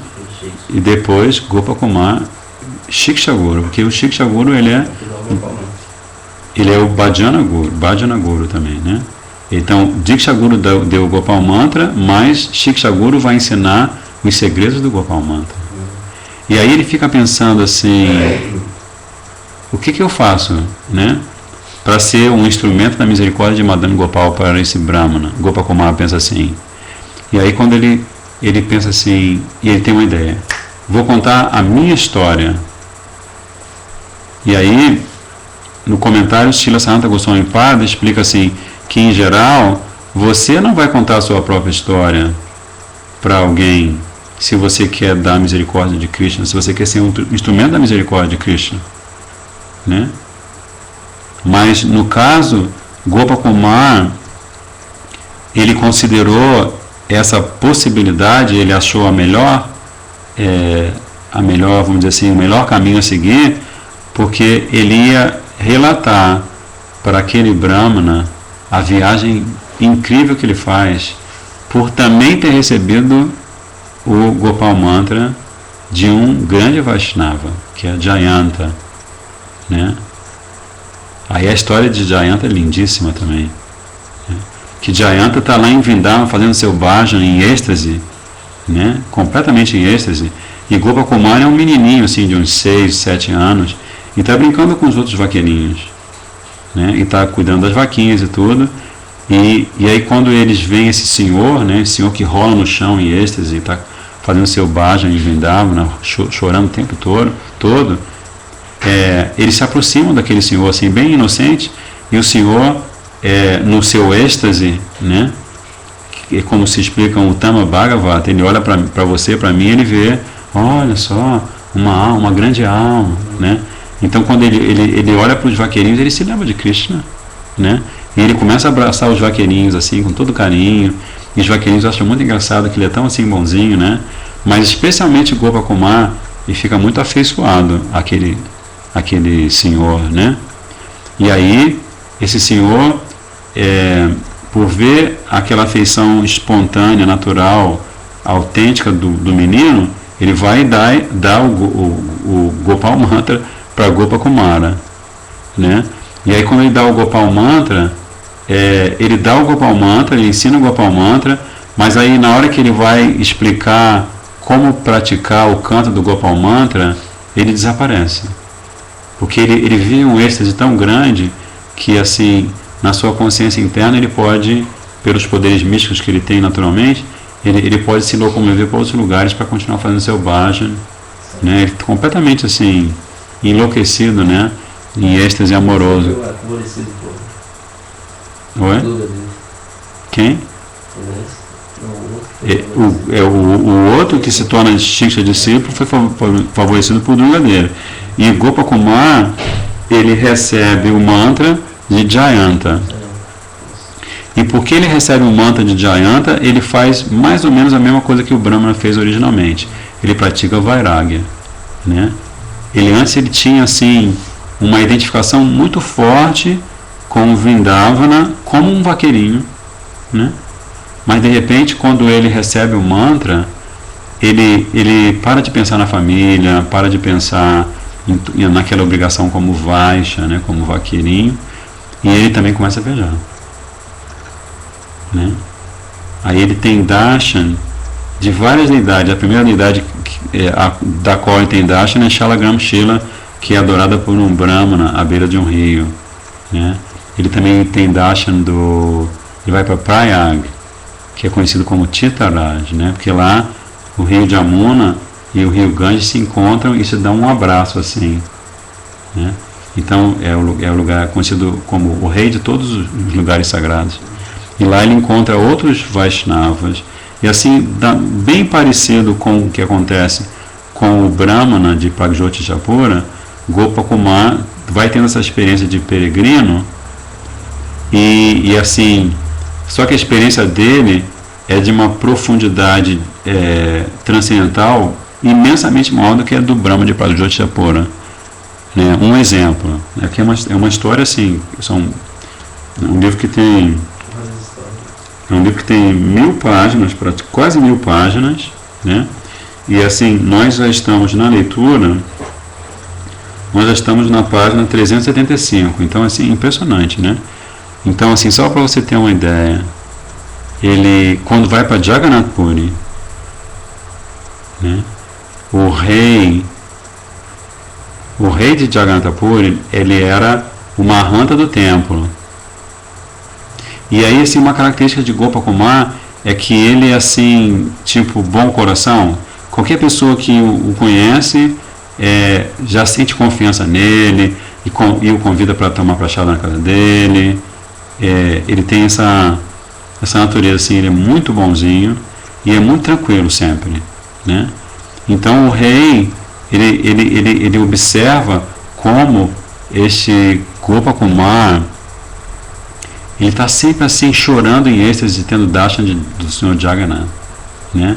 E depois Gopakumar Shiksha Guru, porque o Shiksha Guru ele é o Bhajana Guru também, né? Então Diksha Guru deu o Gopal Mantra, mas Shiksha Guru vai ensinar os segredos do Gopal Mantra. E aí ele fica pensando assim, o que eu faço, né, para ser um instrumento da misericórdia de Madan Gopal para esse Brahmana? Gopakumar pensa assim. E aí quando ele pensa assim, e ele tem uma ideia, vou contar a minha história. E aí no comentário Srila Sanatana Goswami Pada explica assim, que em geral você não vai contar a sua própria história para alguém se você quer dar a misericórdia de Krishna, se você quer ser um instrumento da misericórdia de Krishna, né? Mas no caso Gopakumar, ele considerou essa possibilidade, ele achou a melhor, vamos dizer assim, o melhor caminho a seguir, porque ele ia relatar para aquele Brahmana a viagem incrível que ele faz por também ter recebido o Gopal Mantra de um grande Vaishnava, que é Jayanta, né? Aí a história de Jayanta é lindíssima também, né? Que Jayanta está lá em Vrindavan fazendo seu bhajan em êxtase, né? Completamente em êxtase, e Gopakumar é um menininho assim de uns 6, 7 anos e está brincando com os outros vaqueirinhos, né? E está cuidando das vaquinhas e tudo. E aí quando eles veem esse senhor, né, esse senhor que rola no chão em êxtase, está fazendo seu bhajan em Vrindavan, chorando o tempo todo, eles se aproximam daquele senhor assim, bem inocente, e o senhor, no seu êxtase, né, como se explica o Tama Bhagavata, ele olha para você, para mim, ele vê, olha só, uma grande alma, né? Então quando ele olha para os vaqueirinhos, ele se lembra de Krishna, né? E ele começa a abraçar os vaqueirinhos assim, com todo carinho, e os vaqueirinhos acham muito engraçado que ele é tão assim bonzinho, né? Mas especialmente Gopakumar, ele fica muito afeiçoado aquele senhor, né? E aí esse senhor, por ver aquela afeição espontânea, natural, autêntica do menino, ele vai dar o Gopal Mantra para Gopakumara, né? E aí quando ele dá o Gopal Mantra, ele dá o Gopal Mantra, ele ensina o Gopal Mantra, mas aí na hora que ele vai explicar como praticar o canto do Gopal Mantra, ele desaparece. Porque ele vive um êxtase tão grande que assim, na sua consciência interna ele pode, pelos poderes místicos que ele tem naturalmente, ele pode se locomover para outros lugares para continuar fazendo seu bhajan, né? Ele completamente assim, enlouquecido, né? Em êxtase amoroso. Oi? Quem? O outro que se torna Shiksha discípulo foi favorecido por Drugadeira. E Gopakumar, ele recebe o mantra de Jayanta. E porque ele recebe o mantra de Jayanta, ele faz mais ou menos a mesma coisa que o Brahmana fez originalmente. Ele pratica Vairagya, né? Ele tinha assim uma identificação muito forte com o Vrindavana como um vaqueirinho, né? Mas de repente, quando ele recebe o mantra, ele para de pensar na família, para de pensar naquela obrigação como Vaisha, né, como vaqueirinho, e ele também começa a beijar, né? Aí ele tem darshan de várias deidades. A primeira deidade da qual ele tem darshan é Shalagram Shila, que é adorada por um Brahmana à beira de um rio, né? Ele também tem darshan ele vai para Prayag, que é conhecido como Titaraj, né? Porque lá o rio Jamuna e o rio Ganges se encontram e se dão um abraço assim, né? Então é o lugar conhecido como o rei de todos os lugares sagrados. E lá ele encontra outros Vaishnavas. E assim, bem parecido com o que acontece com o Brahmana de Pragjyotisapura, Gopakumar vai tendo essa experiência de peregrino e assim, só que a experiência dele é de uma profundidade transcendental imensamente maior do que a do Brahma de Pragjyotisapura, né? Um exemplo, né? Que é uma história assim, um livro que tem 1000 páginas, quase 1000 páginas, né? E assim, nós já estamos na leitura, nós já estamos na página 375, então assim, impressionante, né? Então assim, só para você ter uma ideia, ele, quando vai para Jagannath Puri, né? O rei de Jagannath Puri, ele era o Mahanta do templo. E aí, assim, uma característica de Gopakumar é que ele é assim, tipo, bom coração. Qualquer pessoa que o conhece já sente confiança nele e o convida para tomar prachada na casa dele. Ele tem essa natureza, assim, ele é muito bonzinho e é muito tranquilo sempre, né? Então o rei, ele observa como este Gopakumar, ele está sempre assim chorando em êxtase, tendo darshan do Senhor Jagannath, né?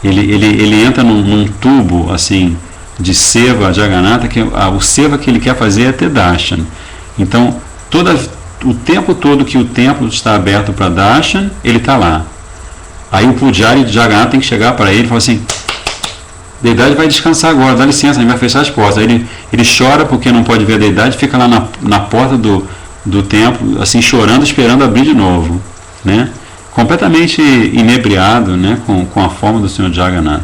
Ele entra num tubo assim de seva Jagannatha, que o seva que ele quer fazer é ter darshan. Então o tempo todo que o templo está aberto para darshan, ele está lá. Aí o pujari de Jagannatha tem que chegar para ele e falar assim: deidade vai descansar agora, dá licença, a gente vai fechar as portas. Aí ele chora porque não pode ver a deidade, fica lá na porta do templo, assim, chorando, esperando abrir de novo, né? Completamente inebriado, né? Com a forma do Senhor Jagannath.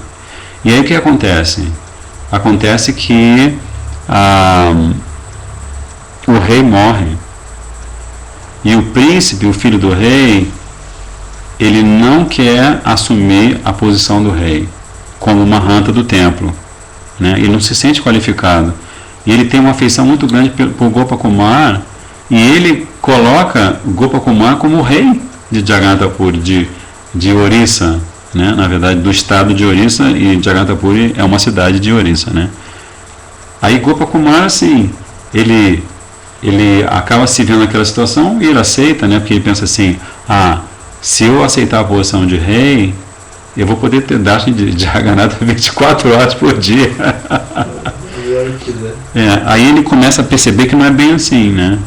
E aí o que acontece? Acontece que o rei morre. E o príncipe, o filho do rei, ele não quer assumir a posição do rei como Mahanta do templo, né? Ele não se sente qualificado. E ele tem uma afeição muito grande por Gopakumar, e ele coloca Gopakumar como o rei de Jagannath Puri, de Orissa, né? Na verdade, do estado de Orissa, e Jagannath Puri é uma cidade de Orissa, né? Aí Gopakumar, assim, ele acaba se vendo naquela situação e ele aceita, né? Porque ele pensa assim: se eu aceitar a posição de rei, eu vou poder ter darshan de Jagannath 24 horas por dia. Aí ele começa a perceber que não é bem assim, né?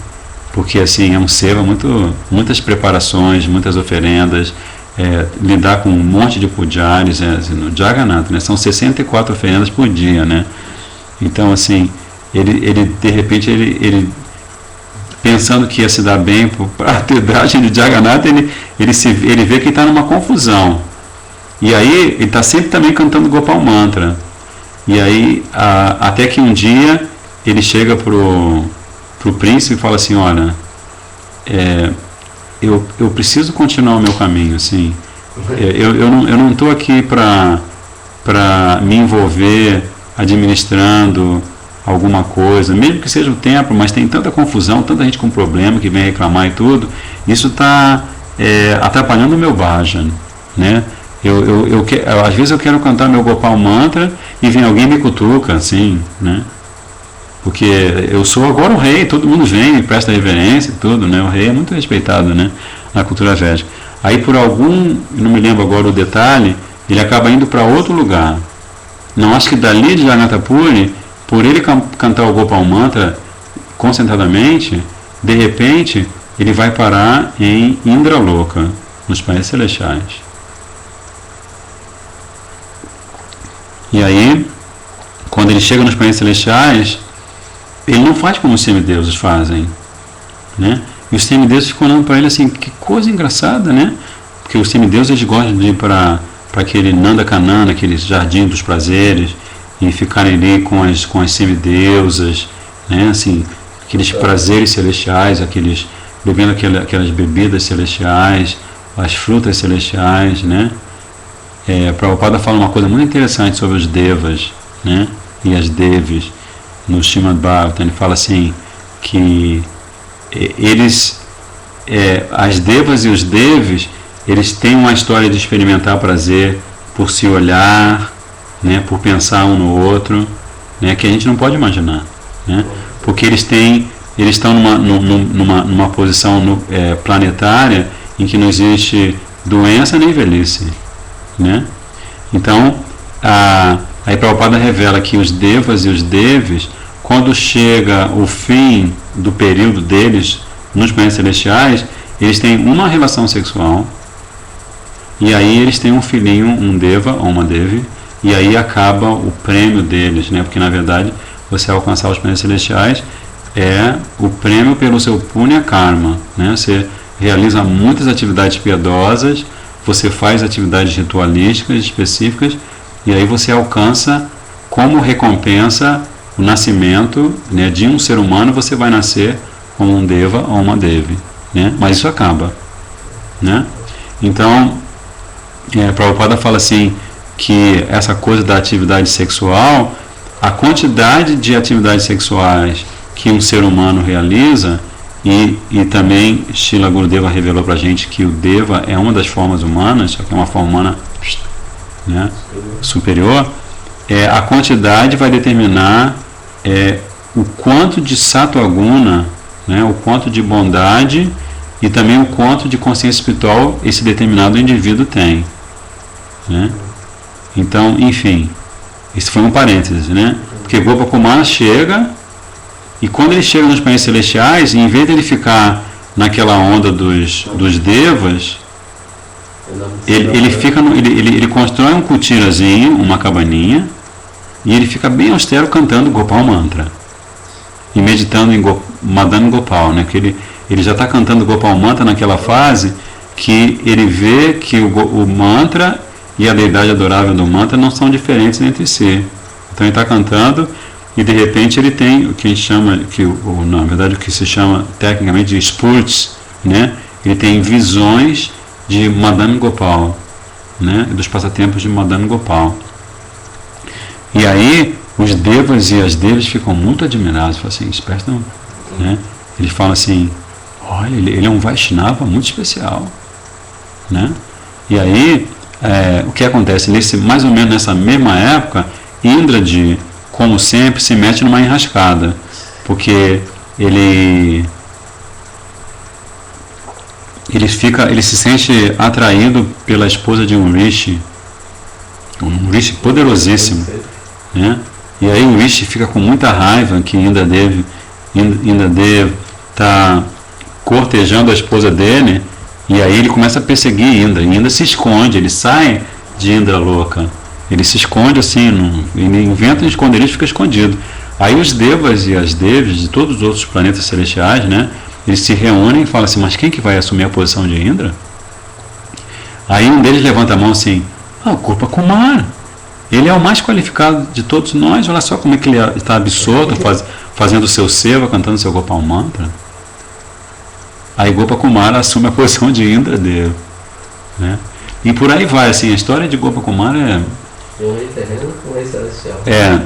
Porque assim, é um seva, muitas preparações, muitas oferendas, lidar com um monte de pujaris, assim, no Jagannath, né? São 64 oferendas por dia, né? Então assim, ele de repente, ele pensando que ia se dar bem para ter darshan de Jagannath, ele vê que está numa confusão. E aí ele está sempre também cantando Gopal Mantra. E aí até que um dia ele chega pro príncipe e fala assim: olha, eu preciso continuar o meu caminho, assim, Eu não estou aqui para me envolver administrando alguma coisa, mesmo que seja o templo, mas tem tanta confusão, tanta gente com problema que vem reclamar e tudo, isso está atrapalhando o meu bhajan, né? Às vezes eu quero cantar meu Gopal Mantra e vem alguém me cutuca, assim, né? Porque eu sou agora o rei, todo mundo vem e presta reverência e tudo, né? O rei é muito respeitado, né? Na cultura védica. Aí por algum, não me lembro agora o detalhe, ele acaba indo para outro lugar. Não acho que dali de Jagannath Puri, por ele cantar o Gopal Mantra concentradamente, de repente ele vai parar em Indraloka, nos planetas celestiais. E aí, quando ele chega nos planetas celestiais, ele não faz como os semideuses fazem, né? E os semideuses ficam olhando para ele assim, que coisa engraçada, né? Porque os semideuses eles gostam de ir para aquele Nanda Kanana, aquele jardim dos prazeres, e ficarem ali com as semideusas, né? Assim, aqueles prazeres celestiais, bebendo aquelas bebidas celestiais, as frutas celestiais, né? Prabhupada fala uma coisa muito interessante sobre os devas, né? E as devis no Srimad Bhagavatam. Ele fala assim que as devas e os devis, eles têm uma história de experimentar prazer por se olhar, né? Por pensar um no outro, né? Que a gente não pode imaginar, né? Porque eles estão numa posição planetária em que não existe doença nem velhice, né? Então, aí Prabhupada revela que os devas e os devis, quando chega o fim do período deles nos planetas celestiais, eles têm uma relação sexual, e aí eles têm um filhinho, um deva ou uma devi, e aí acaba o prêmio deles, né? Porque na verdade você alcançar os planetas celestiais é o prêmio pelo seu punya karma, né? Você realiza muitas atividades piedosas, você faz atividades ritualísticas específicas, e aí você alcança como recompensa o nascimento, né, de um ser humano. Você vai nascer como um deva ou uma devi, né? Mas isso acaba, né? Então, Prabhupada fala assim que essa coisa da atividade sexual, a quantidade de atividades sexuais que um ser humano realiza, e também Srila Gurudeva revelou para a gente que o Deva é uma das formas humanas, só que é uma forma humana, né, superior. A quantidade vai determinar o quanto de Sattva Guna, né, o quanto de bondade e também o quanto de consciência espiritual esse determinado indivíduo tem, né? Então, enfim, isso foi um parêntese, né? Porque Gopakumara chega, e quando ele chega nos planetas celestiais, em vez de ele ficar naquela onda dos devas, ele constrói um kutirazinho, uma cabaninha, e ele fica bem austero cantando Gopal Mantra e meditando em Madan Gopal, né? Que ele já está cantando Gopal Mantra naquela fase que ele vê que o mantra e a deidade adorável do mantra não são diferentes entre si. Então ele está cantando, e de repente ele tem o que a gente chama, na verdade o que se chama tecnicamente de spurts, né? Ele tem visões de Madan Gopal, né? Dos passatempos de Madan Gopal. E aí os devas e as devas ficam muito admirados, falam assim, esperto não, né? Eles falam assim, olha, ele é um Vaishnava muito especial, né? E aí o que acontece? Mais ou menos nessa mesma época, Indraji, como sempre, se mete numa enrascada, porque ele se sente atraído pela esposa de um rishi poderosíssimo, né? E aí o rishi fica com muita raiva que Indradev está cortejando a esposa dele, e aí ele começa a perseguir Indra, e Indra se esconde, ele sai de Indraloka. Ele se esconde assim, ele inventa um esconderijo e fica escondido. Aí os devas e as devis de todos os outros planetas celestiais, né, eles se reúnem e falam assim, mas quem que vai assumir a posição de Indra? Aí um deles levanta a mão assim, o Gopakumara, ele é o mais qualificado de todos nós, olha só como é que ele está absorto, fazendo o seu seva, cantando seu Gopal Mantra. Aí Gopakumara assume a posição de Indra Deva, né? E por aí vai, assim, a história de Gopakumara é... Um rei terreno com um rei celestial.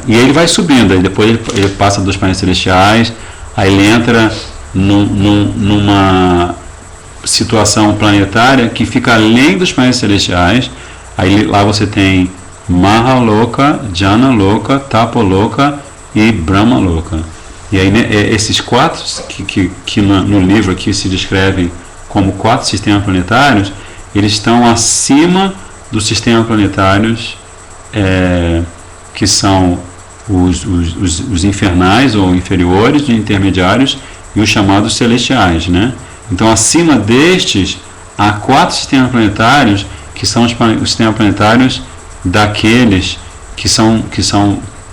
E aí ele vai subindo, aí depois ele passa dos planetas celestiais, aí ele entra numa situação planetária que fica além dos planetas celestiais. Aí lá você tem Mahaloka, Janaloka, Tapoloka e Brahmaloka. E aí, né, esses quatro que no livro aqui se descrevem como 4 sistemas planetários, eles estão acima dos sistemas planetários que são os infernais ou inferiores, os intermediários e os chamados celestiais, né? Então, acima destes, há 4 sistemas planetários que são os sistemas planetários daqueles que são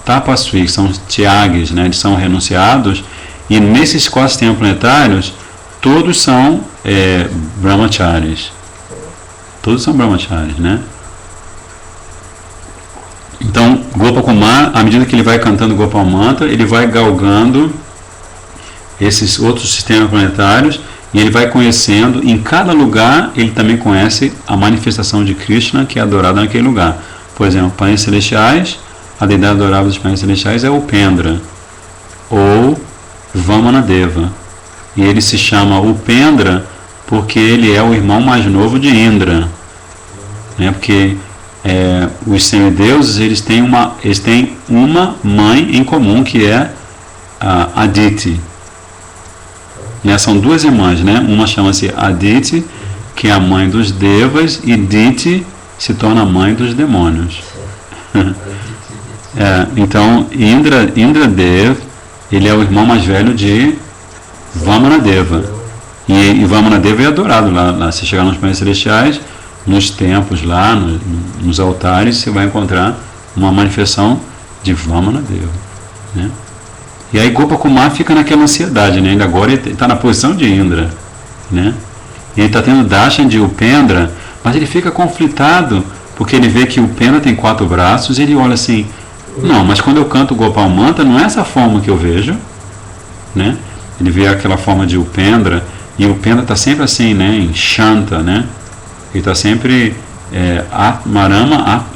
tapasvi, que são tyagis, né? Eles são renunciados, e nesses 4 sistemas planetários todos são brahmacharis. Todos são brahmacharis, né? Então, Gopakumar, à medida que ele vai cantando Gopal Mantra, ele vai galgando esses outros sistemas planetários e ele vai conhecendo, em cada lugar ele também conhece a manifestação de Krishna que é adorada naquele lugar. Por exemplo, planetas celestiais, a deidade adorável dos planetas celestiais é Upendra ou Vamanadeva. E ele se chama Upendra porque ele é o irmão mais novo de Indra, né? Porque os semideuses eles têm uma mãe em comum que é a Aditi, né? São 2 irmãs, né? Uma chama-se Aditi, que é a mãe dos devas, e Diti se torna a mãe dos demônios. Então Indradev, ele é o irmão mais velho de Vamanadeva, e Vamanadeva é adorado lá. Se chegar nos planetas celestiais, nos templos lá, nos altares, você vai encontrar uma manifestação de Vamanadeva, né? E aí Gopakumar fica naquela ansiedade, né? Agora ele está na posição de Indra, né? E ele está tendo darshan de Upendra, mas ele fica conflitado, porque ele vê que Upendra tem 4 braços, e ele olha assim, não, mas quando eu canto Gopal Mantra, não é essa forma que eu vejo, né? Ele vê aquela forma de Upendra, e Upendra está sempre assim, né? Em Shanta, né? Ele está sempre Atmarama,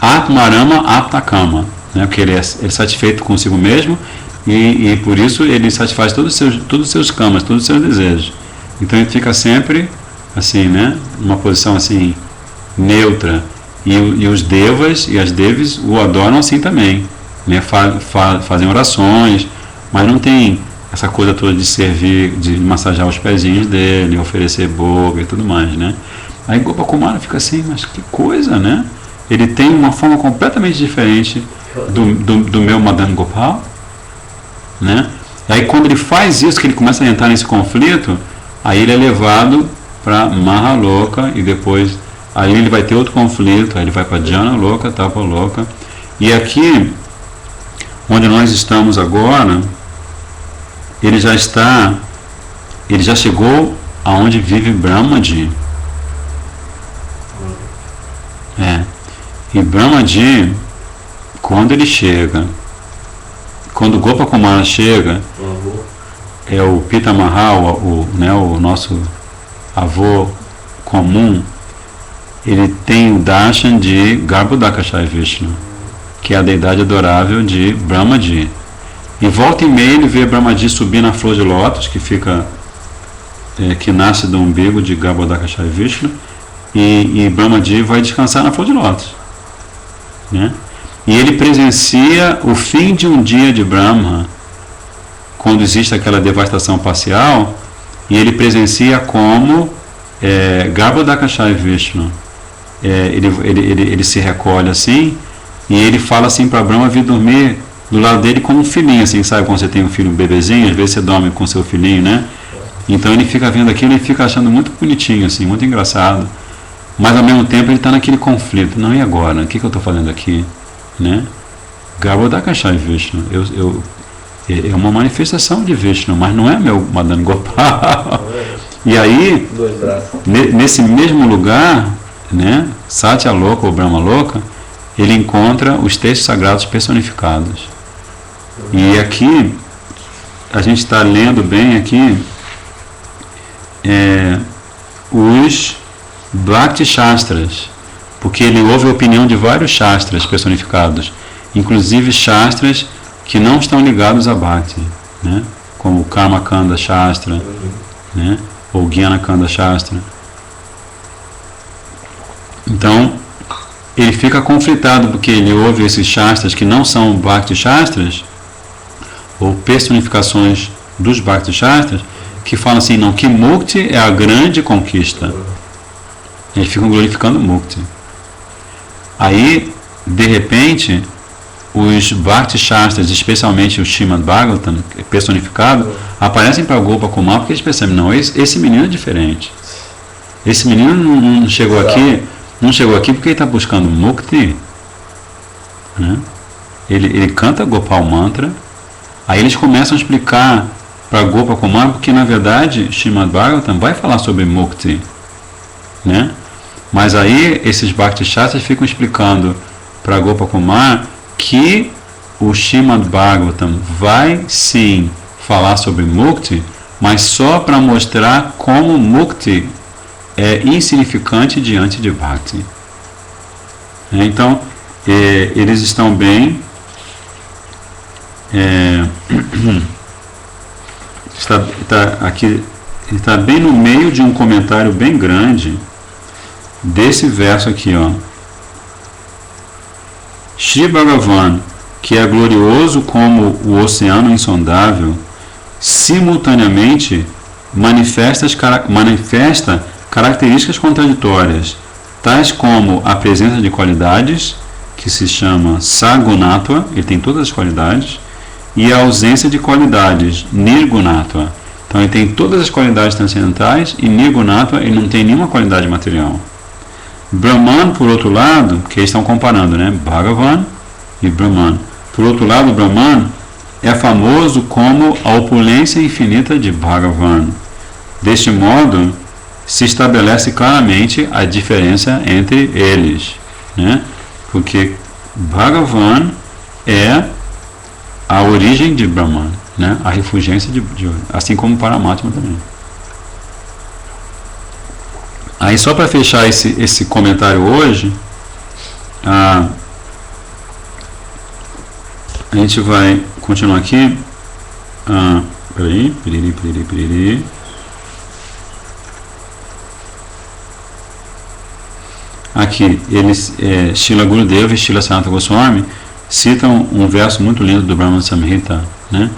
Atmarama Aptakama, né? Porque ele é satisfeito consigo mesmo, e por isso ele satisfaz todos os seus kamas, todos os seus desejos. Então ele fica sempre assim, né? Numa posição assim neutra, e os devas e as devis o adoram assim também, né? Fazem orações, mas não tem essa coisa toda de servir, de massagear os pezinhos dele, oferecer boga e tudo mais, né? Aí Gopakumara fica assim, mas que coisa, né? Ele tem uma forma completamente diferente do meu Madan Gopal, né? E aí quando ele faz isso, que ele começa a entrar nesse conflito, aí ele é levado para Mahaloka, e depois aí ele vai ter outro conflito, aí ele vai para Janaloka, Tapaloka, e aqui onde nós estamos agora, ele já chegou aonde vive Brahmaji. E Brahmaji, quando Gopakumara chega, é o Pitamahal, o nosso avô comum, ele tem o darshan de Garbhodakashaya Vishnu, que é a deidade adorável de Brahmaji. E volta e meia ele vê Brahmaji subir na flor de lótus, que nasce do umbigo de Garbhodakashaya Vishnu, e Brahmaji vai descansar na flor de lótus, né? E ele presencia o fim de um dia de Brahma, quando existe aquela devastação parcial, e ele presencia como Garbhodakashaya Vishnu. Ele se recolhe assim, e ele fala assim para Brahma vir dormir do lado dele como um filhinho, assim, sabe quando você tem um filho, um bebezinho, às vezes você dorme com seu filhinho, né? Então ele fica vendo aquilo e fica achando muito bonitinho, assim, muito engraçado, mas ao mesmo tempo ele está naquele conflito, não, e agora? O que eu estou fazendo aqui, né? Garbhodakashaya Vishnu, é uma manifestação de Vishnu, mas não é meu Madan Gopal. E aí, nesse mesmo lugar, né, Satyaloka ou Brahmaloka, ele encontra os textos sagrados personificados. E aqui, a gente está lendo bem aqui, os Bhakti Shastras, porque ele ouve a opinião de vários Shastras personificados, inclusive Shastras que não estão ligados a Bhakti, né? Como o Karma Kanda Shastra, né? Ou Jnana Kanda Shastra. Então, ele fica conflitado porque ele ouve esses Shastras que não são Bhakti Shastras, ou personificações dos Bhakti Shastras, que falam assim, não, que Mukti é a grande conquista. Eles ficam glorificando Mukti. Aí, de repente, os Bhakti Shastras, especialmente o Srimad Bhagavatam, personificado, aparecem para Gopa Kumar porque eles percebem, não, esse menino é diferente. Esse menino não chegou aqui, porque ele está buscando Mukti, né? Ele canta Gopal Mantra, aí eles começam a explicar para Gopa Kumar, porque na verdade Srimad Bhagavatam vai falar sobre Mukti, né? Mas aí esses Bhakti Shastras ficam explicando para Gopa Kumar que o Srimad Bhagavatam vai sim falar sobre Mukti, mas só para mostrar como Mukti é insignificante diante de Bhakti. Então, eles estão bem... está bem no meio de um comentário bem grande desse verso aqui, ó. Shri Bhagavan, que é glorioso como o oceano insondável, simultaneamente manifesta características contraditórias, tais como a presença de qualidades, que se chama Sagunatva, ele tem todas as qualidades, e a ausência de qualidades, Nirgunatva. Então ele tem todas as qualidades transcendentais e Nirgunatva ele não tem nenhuma qualidade material. Brahman, por outro lado, que eles estão comparando, né? Bhagavan e Brahman. Por outro lado, Brahman é famoso como a opulência infinita de Bhagavan. Deste modo, se estabelece claramente a diferença entre eles, né? Porque Bhagavan é a origem de Brahman, né? A refulgência assim como Paramatma também. Aí só para fechar esse comentário hoje, a gente vai continuar aqui. Piriri. Aqui, eles, Srila Gurudeva e Srila Sanatana Goswami citam um verso muito lindo do Brahma Samhita, né?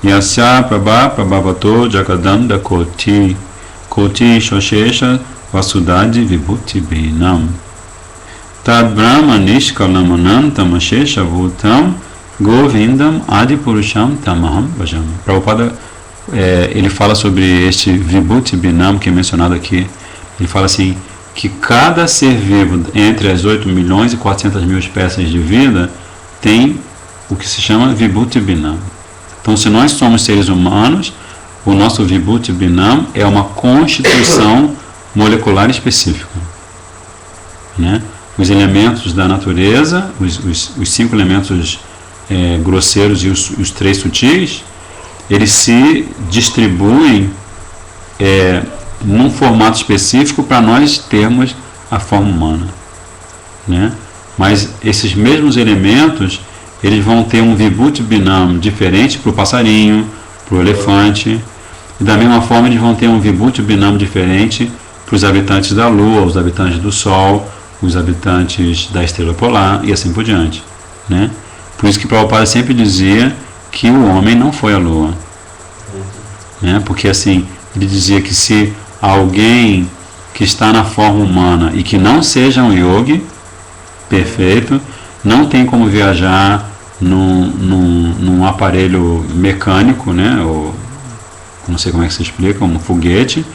Yasya Prabha Prabhavato Jagadanda Koti Koti Shoshesha Vasudadi Vibhuti Binam Tad Brahma Nishkalamanantam Ashesha Bhutam Govindam Adipurusham Tamaham Bhajam. Prabhupada, ele fala sobre este Vibhuti Binam que é mencionado aqui. Ele fala assim, que cada ser vivo entre as 8 milhões e 400 mil espécies de vida tem o que se chama Vibhuti Binam. Então, se nós somos seres humanos, o nosso Vibhuti Binam é uma constituição molecular específica, né? Os elementos da natureza, os 5 elementos grosseiros e os 3 sutis, eles se distribuem num formato específico para nós termos a forma humana, né? Mas esses mesmos elementos, eles vão ter um Vibhuti Binam diferente para o passarinho, para o elefante, e da mesma forma eles vão ter um Vibhuti Binam diferente para os habitantes da Lua, os habitantes do Sol, os habitantes da estrela polar e assim por diante, né? Por isso que Prabhupada sempre dizia que o homem não foi a Lua, né? Porque assim, ele dizia que se alguém que está na forma humana e que não seja um yogi perfeito, não tem como viajar num aparelho mecânico, né? Ou não sei como é que se explica, um foguete,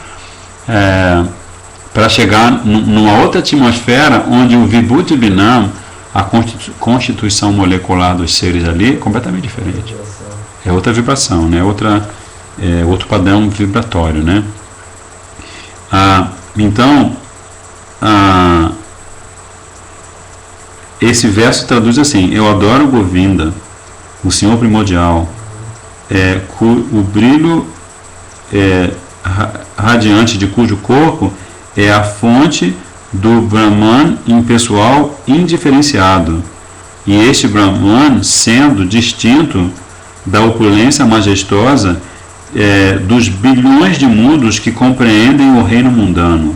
para chegar numa outra atmosfera onde o Vibhuti Binam, a constituição molecular dos seres ali, é completamente diferente. É outra vibração, né? Outro padrão vibratório, né? Então, esse verso traduz assim: eu adoro Govinda, o Senhor primordial, o brilho radiante de cujo corpo é a fonte do Brahman impessoal indiferenciado. E este Brahman, sendo distinto da opulência majestosa dos bilhões de mundos que compreendem o reino mundano.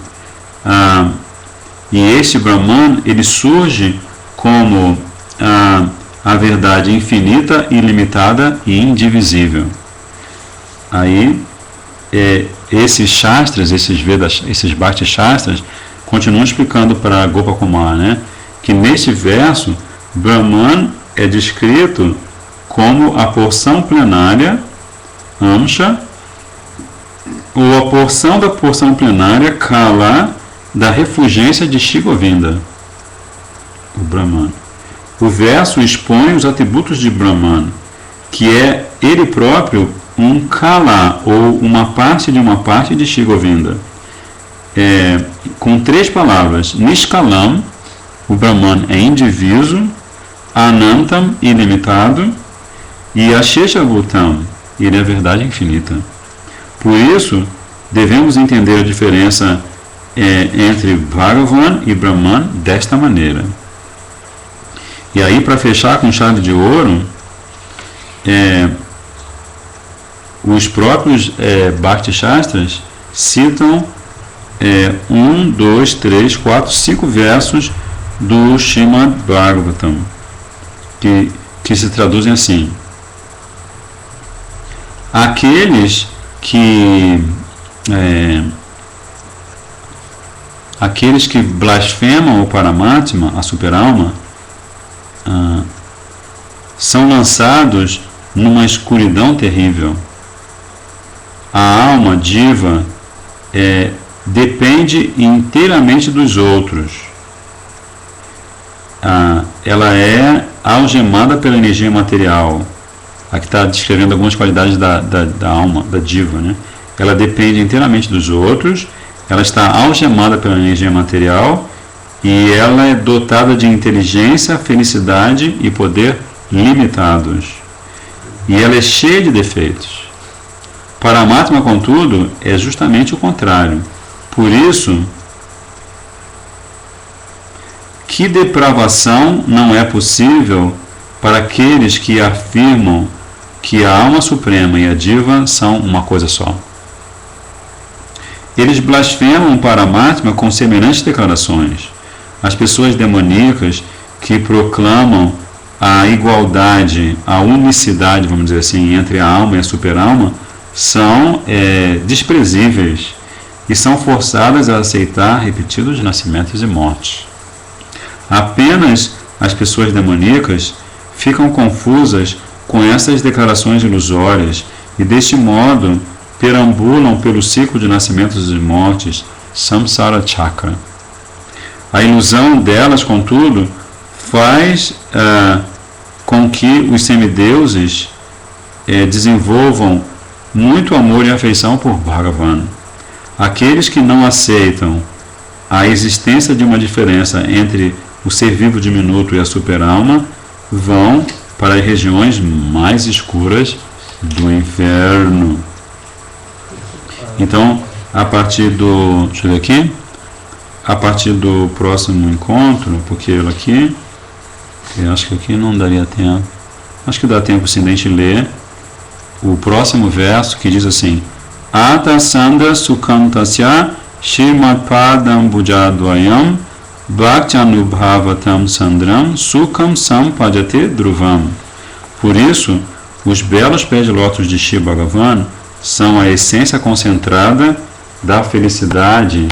E este Brahman, ele surge como a verdade infinita, ilimitada e indivisível. Aí, esses Shastras, esses Vedas, esses Bhakti Shastras, continuam explicando para Gopakumar, né, que neste verso, Brahman é descrito como a porção plenária, Amsha, ou a porção da porção plenária, Kala, da refulgência de Shri Govinda, o Brahman. O verso expõe os atributos de Brahman, que é ele próprio um Kala, ou uma parte de Shri Govinda. Com 3 palavras: Nishkalam, o Brahman é indiviso, Anantam, ilimitado, e Asheshabhutam, ele é a verdade infinita. Por isso, devemos entender a diferença entre Bhagavan e Brahman desta maneira. E aí, para fechar com chave de ouro, os próprios Bhakti Shastras citam 1, 2, 3, 4, 5 versos do Srimad Bhagavatam, que se traduzem assim: aqueles que blasfemam o Paramatma, a superalma, são lançados numa escuridão terrível. A alma diva depende inteiramente dos outros. Ela é algemada pela energia material. Aqui está descrevendo algumas qualidades da alma, da diva, né? Ela depende inteiramente dos outros, ela está algemada pela energia material e ela é dotada de inteligência, felicidade e poder limitados. E ela é cheia de defeitos. Paramatma, contudo, é justamente o contrário. Por isso, que depravação não é possível para aqueles que afirmam que a alma suprema e a diva são uma coisa só. Eles blasfemam o Paramatma com semelhantes declarações. As pessoas demoníacas que proclamam a igualdade, a unicidade, vamos dizer assim, entre a alma e a superalma, são desprezíveis e são forçadas a aceitar repetidos nascimentos e mortes. Apenas as pessoas demoníacas ficam confusas com essas declarações ilusórias e, deste modo, perambulam pelo ciclo de nascimentos e mortes, Samsara Chakra. A ilusão delas, contudo, faz com que os semideuses desenvolvam muito amor e afeição por Bhagavan. Aqueles que não aceitam a existência de uma diferença entre o ser vivo diminuto e a superalma vão para as regiões mais escuras do inferno. Então, a partir do... deixa eu ver aqui. A partir do próximo encontro, porque eu aqui... eu acho que aqui não daria tempo. Acho que dá tempo sim de a gente ler o próximo verso, que diz assim: Ata Sandra Sukantasya Shrimad Padam Bujadvayam Bhakti-anubhavatam Sandram Sukam Sampajate Dhruvam. Por isso, os belos pés de lótus de Shri Bhagavan são a essência concentrada da felicidade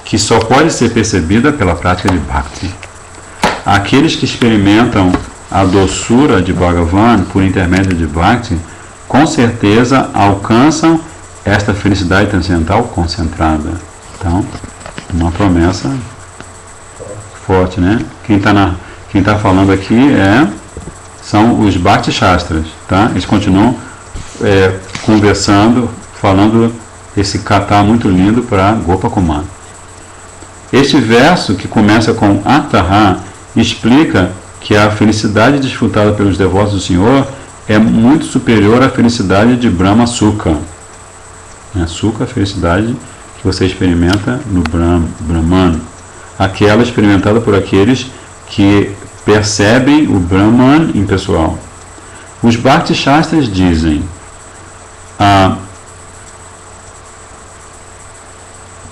que só pode ser percebida pela prática de Bhakti. Aqueles que experimentam a doçura de Bhagavan por intermédio de Bhakti, com certeza alcançam esta felicidade transcendental concentrada. Então, uma promessa forte, né? Quem está falando aqui são os Bhakti Shastras, tá? Eles continuam conversando, falando esse kata muito lindo para Gopakumar. Este verso, que começa com Ataha, explica que a felicidade desfrutada pelos devotos do Senhor é muito superior à felicidade de Brahma Sukha. Sukha, a felicidade que você experimenta no Brahman, aquela experimentada por aqueles que percebem o Brahman impessoal. Os Bhakti Shastras dizem: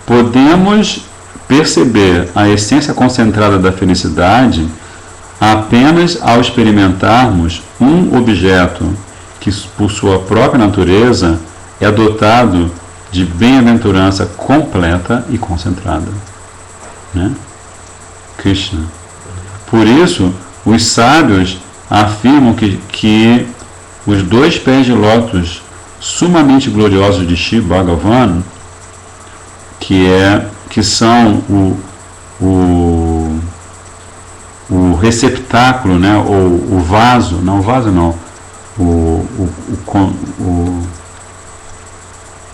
podemos perceber a essência concentrada da felicidade apenas ao experimentarmos um objeto que, por sua própria natureza, é dotado de bem-aventurança completa e concentrada. Né? Krishna. Por isso, os sábios afirmam que os 2 pés de lótus sumamente gloriosos de Shiva Bhagavan, que são o receptáculo, né, ou o vaso, não o vaso não,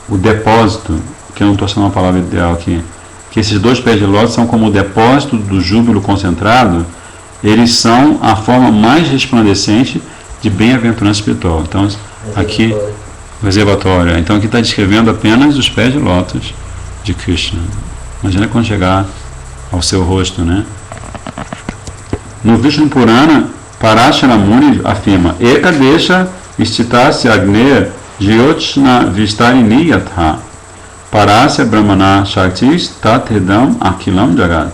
o depósito, que eu não estou achando uma palavra ideal aqui, que esses 2 pés de lótus são como o depósito do júbilo concentrado, eles são a forma mais resplandecente de bem-aventurança espiritual. Então, aqui, o reservatório. Então, aqui está descrevendo apenas os pés de lótus de Krishna. Imagina quando chegar ao seu rosto, né? No Vishnu Purana, Parashara Muni afirma: Ekadesha Istitasya Agneya Jyotshna Vistarini Yatha Parasya Brahmana Shaktis Tathedam Akilam Jagat.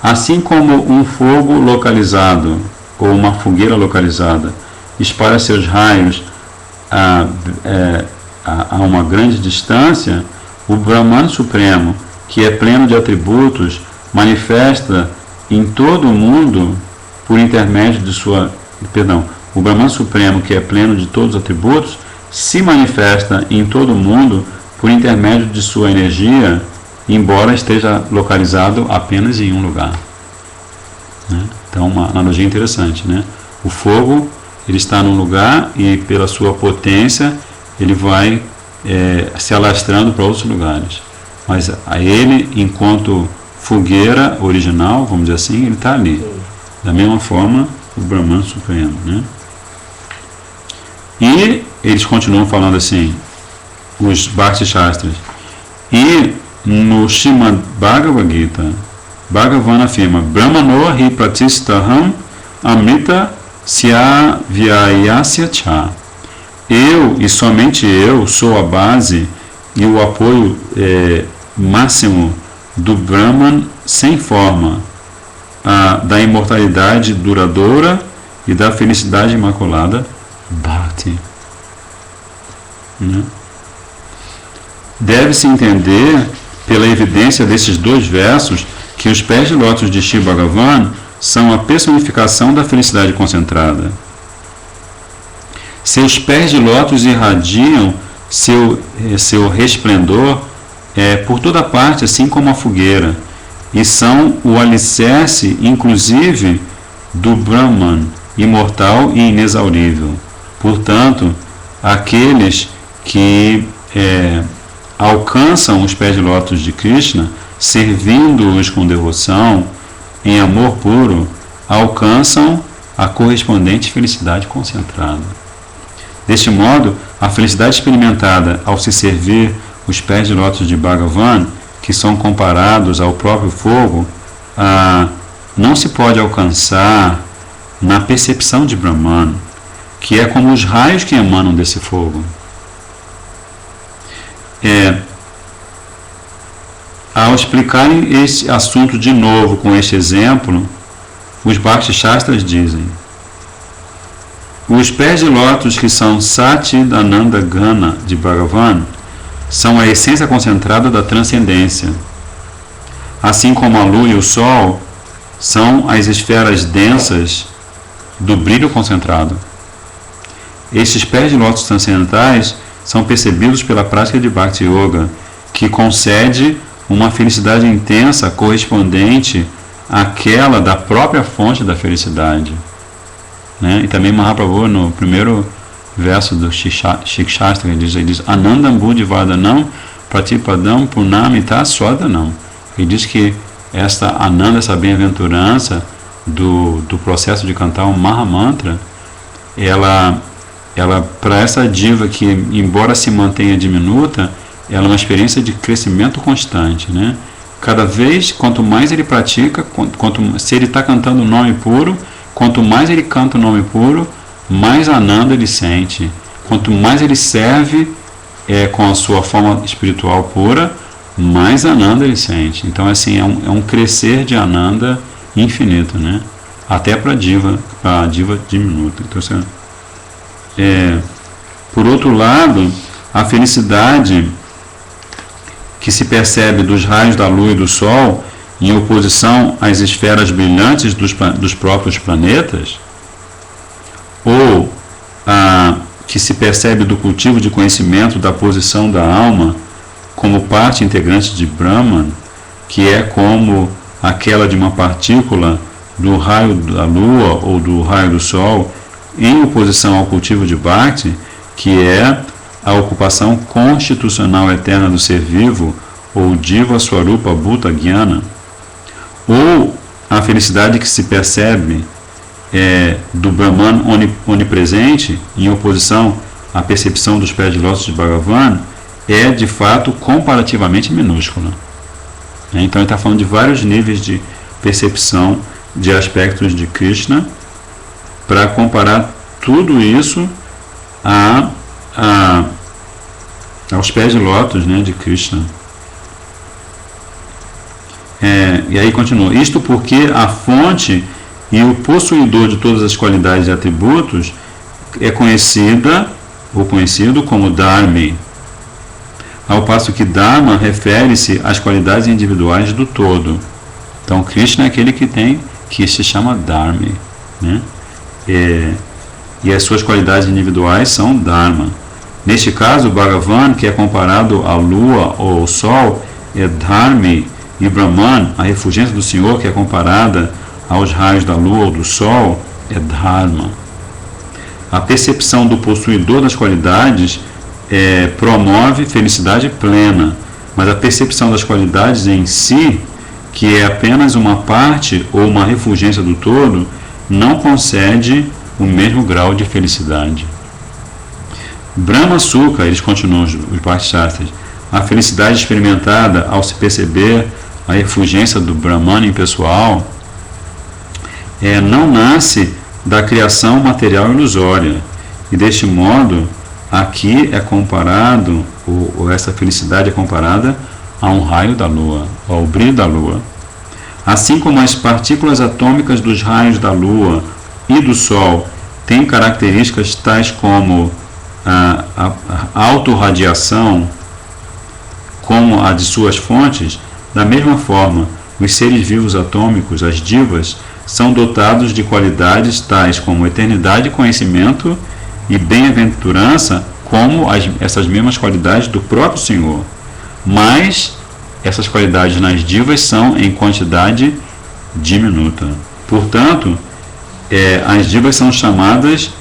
Assim como um fogo localizado ou uma fogueira localizada espalha seus raios a uma grande distância, o Brahman Supremo, que é pleno de atributos, manifesta em todo o mundo por intermédio de sua... o Brahman Supremo, que é pleno de todos os atributos, se manifesta em todo o mundo por intermédio de sua energia, embora esteja localizado apenas em um lugar. Né? Então, uma analogia interessante. Né? O fogo, ele está num lugar e, pela sua potência, ele vai se alastrando para outros lugares. Mas a ele, enquanto fogueira original, vamos dizer assim, ele está ali. Da mesma forma, o Brahman Supremo. Né? E eles continuam falando assim, os Bhakti Shastras. E no Srimad Bhagavad Gita, Bhagavan afirma: Brahmano hi pratistaham amrita sya vyayasya cha. Eu, e somente eu, sou a base e o apoio máximo do Brahman sem forma, da imortalidade duradoura e da felicidade imaculada, Bhakti. Né? Deve-se entender, pela evidência desses 2 versos, que os pés de lótus de Shiva Bhagavan são a personificação da felicidade concentrada. Seus pés de lótus irradiam seu resplendor por toda parte, assim como a fogueira, e são o alicerce, inclusive, do Brahman, imortal e inexaurível. Portanto, aqueles que alcançam os pés de lótus de Krishna, servindo-os com devoção, em amor puro, alcançam a correspondente felicidade concentrada. Deste modo, a felicidade experimentada ao se servir os pés de lótus de Bhagavan, que são comparados ao próprio fogo, não se pode alcançar na percepção de Brahman, que é como os raios que emanam desse fogo. Ao explicarem esse assunto de novo com este exemplo, os Bhakti Shastras dizem: os pés de lótus que são Satchidananda Gana de Bhagavan são a essência concentrada da transcendência. Assim como a lua e o sol são as esferas densas do brilho concentrado. Estes pés de lótus transcendentais são percebidos pela prática de Bhakti Yoga, que concede uma felicidade intensa correspondente àquela da própria fonte da felicidade. Né? E também Mahaprabhu, no primeiro verso do Shikshastra, ele diz Anandam Buddhi Vadanam Pratipadam Purnamita Swadanam. Ele diz que esta Ananda, essa bem-aventurança do processo de cantar um Mahamantra, ela para essa diva que, embora se mantenha diminuta, ela é uma experiência de crescimento constante, né? Cada vez, quanto mais ele pratica, se ele está cantando o nome puro, quanto mais ele canta o nome puro, mais Ananda ele sente. Quanto mais ele serve com a sua forma espiritual pura, mais Ananda ele sente. Então, assim, é um crescer de Ananda infinito, né? Até para a diva diminuta. Então, assim, por outro lado, a felicidade que se percebe dos raios da lua e do sol em oposição às esferas brilhantes dos próprios planetas, ou que se percebe do cultivo de conhecimento da posição da alma como parte integrante de Brahman, que é como aquela de uma partícula do raio da lua ou do raio do sol, em oposição ao cultivo de Bhakti, que é a ocupação constitucional eterna do ser vivo, ou Jiva Swarupa Bhuta Jnana, ou a felicidade que se percebe do Brahman onipresente, em oposição à percepção dos pés de lótus de Bhagavan, é de fato comparativamente minúscula. Então ele está falando de vários níveis de percepção de aspectos de Krishna, para comparar tudo isso aos pés de lótus, né, de Krishna. E aí continua. Isto porque a fonte e o possuidor de todas as qualidades e atributos é conhecido como Dharmi, ao passo que Dharma refere-se às qualidades individuais do todo. Então Krishna é aquele que se chama Dharmi, né? E as suas qualidades individuais são Dharma. Neste caso, o Bhagavan, que é comparado à lua ou ao sol, é Dharmi, e Brahman, a refulgência do Senhor, que é comparada aos raios da lua ou do sol, é Dharma. A percepção do possuidor das qualidades promove felicidade plena, mas a percepção das qualidades em si, que é apenas uma parte ou uma refulgência do todo, não concede o mesmo grau de felicidade. Brahma Sukha, eles continuam os Bhaktishastras, a felicidade experimentada ao se perceber a refulgência do Brahman impessoal não nasce da criação material ilusória, e deste modo aqui é comparado, ou essa felicidade é comparada a um raio da lua, ao brilho da lua. Assim como as partículas atômicas dos raios da lua e do sol têm características tais como a autorradiação, como a de suas fontes, da mesma forma, os seres vivos atômicos, as divas, são dotados de qualidades tais como eternidade, conhecimento e bem-aventurança, como essas mesmas qualidades do próprio Senhor. Mas essas qualidades nas divas são em quantidade diminuta. Portanto, as divas são chamadas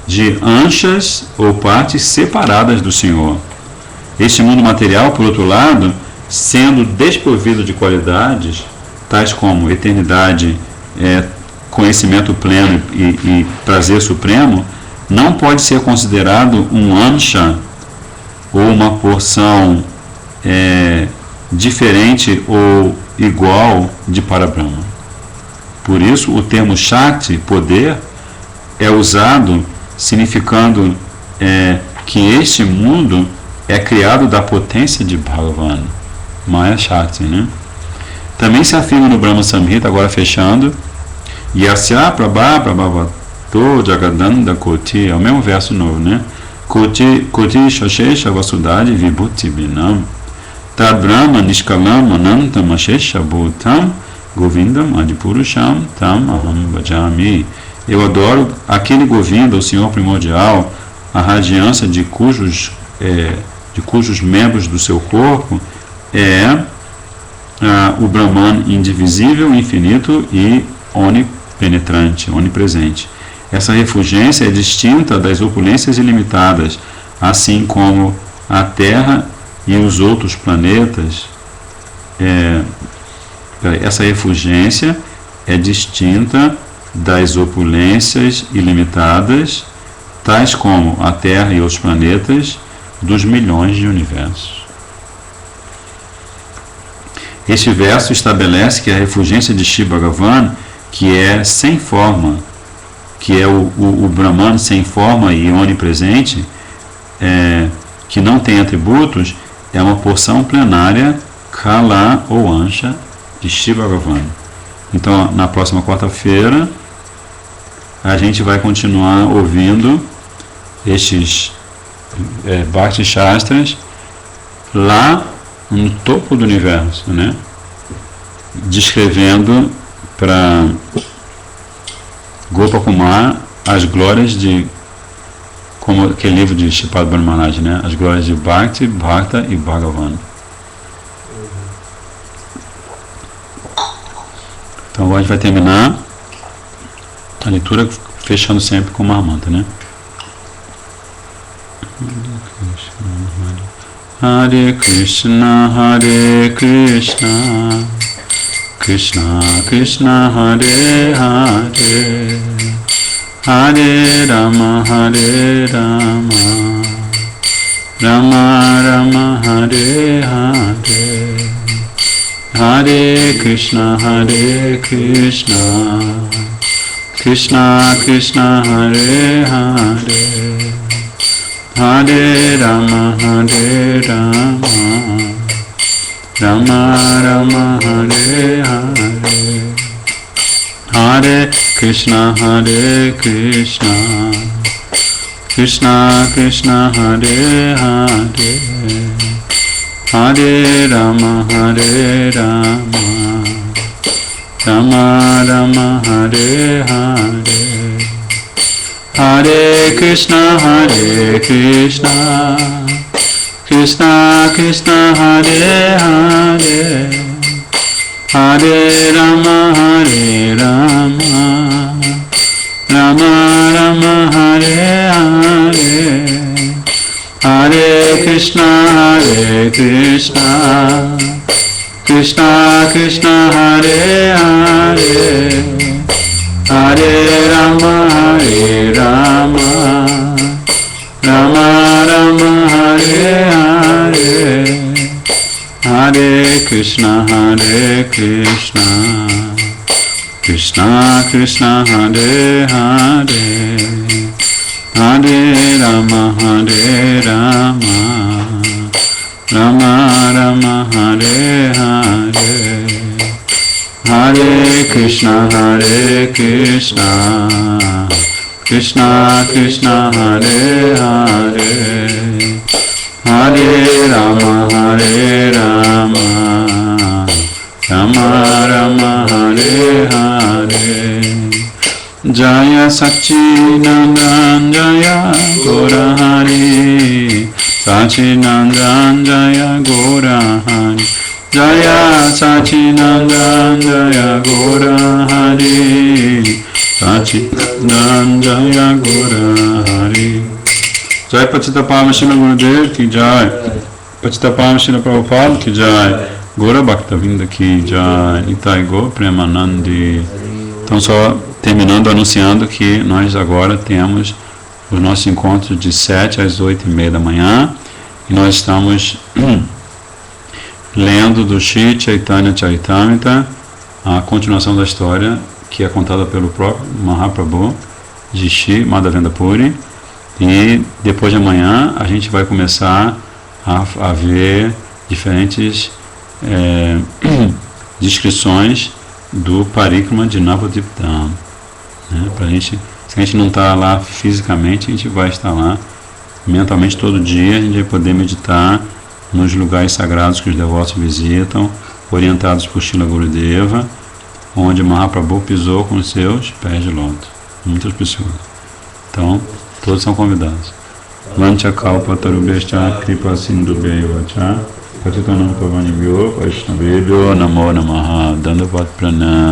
de anshas ou partes separadas do Senhor. Este mundo material, por outro lado, sendo desprovido de qualidades tais como eternidade, conhecimento pleno e prazer supremo, não pode ser considerado um ansha ou uma porção diferente ou igual de Parabrahma. Por isso, o termo Shakti, poder, é usado significando que este mundo é criado da potência de Bhagavan, Maya Shakti, né? Também se afirma no Brahma Samhita, agora fechando, Yasya Prabha Prabhavato Jagadanda Koti, é o mesmo verso novo, né? Koti Shashesha Vasudadi Vibhuti Vinam Tad Brahma Nishkalam Anantam Ashesha Bhutam Govindam Adipurusham Tam Aham Bhajami. Eu adoro aquele Govinda, o Senhor primordial, a radiância de cujos membros do seu corpo o Brahman indivisível, infinito e onipenetrante, onipresente. Essa refulgência é distinta das opulências ilimitadas, assim como a Terra e os outros planetas. Essa refulgência é distinta das opulências ilimitadas, tais como a Terra e outros planetas, dos milhões de universos. Este verso estabelece que a refulgência de Shiva Bhagavan, que é sem forma, que é o Brahman sem forma e onipresente, que não tem atributos, é uma porção plenária, Kala ou Ansha, de Shiva Bhagavan. Então, na próxima quarta-feira, a gente vai continuar ouvindo estes Bhakti Shastras lá no topo do universo, né? Descrevendo para Gopakumar as glórias de, como aquele livro de Shripad Brahmanaj, né? As glórias de Bhakti, Bhakta e Bhagavan. Então agora a gente vai terminar a leitura fechando sempre com uma mantra, né? Hare Krishna, Hare Krishna, Krishna Krishna, Hare Hare, Hare Rama, Hare Rama, Rama Rama, Hare Hare, Hare Krishna, Hare Krishna, Krishna Krishna, Hare Hare, Hare Rama, Hare Rama, Rama Rama, Hare Hare, Hare Krishna, Hare Krishna, Krishna Krishna, Hare Hare, Hare Rama, Hare Rama, Rama Rama, Hare Hare, Hare Krishna, Hare Krishna, Krishna Krishna, Hare Hare, Hare Rama, Hare Rama, Rama Rama, Hare Hare, Hare Krishna, Hare Krishna, Krishna Krishna, Hare Hare, Hare Rama, Hare Rama, Rama Rama, Hare Hare, Hare Krishna, Hare Krishna, Krishna Krishna, Hare Hare, Hare Rama, Hare Rama, Rama Rama, Hare Hare, Hare Krishna, Hare Krishna, Krishna Krishna, Hare Hare, Hare Rama, Hare Rama, Rama Rama, Hare Hare, Jaya Satchidananda Jaya Gaurahari, Satchidananda Jaya Gaurahari, Jaya Satchidananda Jaya Gaurahari, Satchidananda Jaya Gaurahari. Jai Patitapama Shila Gurudev ki Jai, Patitapama Shila Prabhupada ki Jai, Gaura Bhaktavinda ki Jai, Nitai Go Premanandi. Então só terminando anunciando que nós agora temos os nossos encontros de 7 às 8h30 da manhã e nós estamos lendo do Shri Chaitanya Charitamrita a continuação da história que é contada pelo próprio Mahaprabhu de Shri Madhavendra Puri, e depois de amanhã a gente vai começar a ver diferentes descrições do Parikrama de Navadvip Dham, né? Pra gente, se a gente não está lá fisicamente, a gente vai estar lá mentalmente todo dia, a gente vai poder meditar nos lugares sagrados que os devotos visitam, orientados por Srila Gurudeva, onde Mahaprabhu pisou com os seus pés de lótus. Muitas pessoas. Então, todos são convidados. Vancha kalpa tarubhescha kripa sindhubhyo cha patitanam pavanibhyo vaishnavebhyo namo namaha dandavat pranam.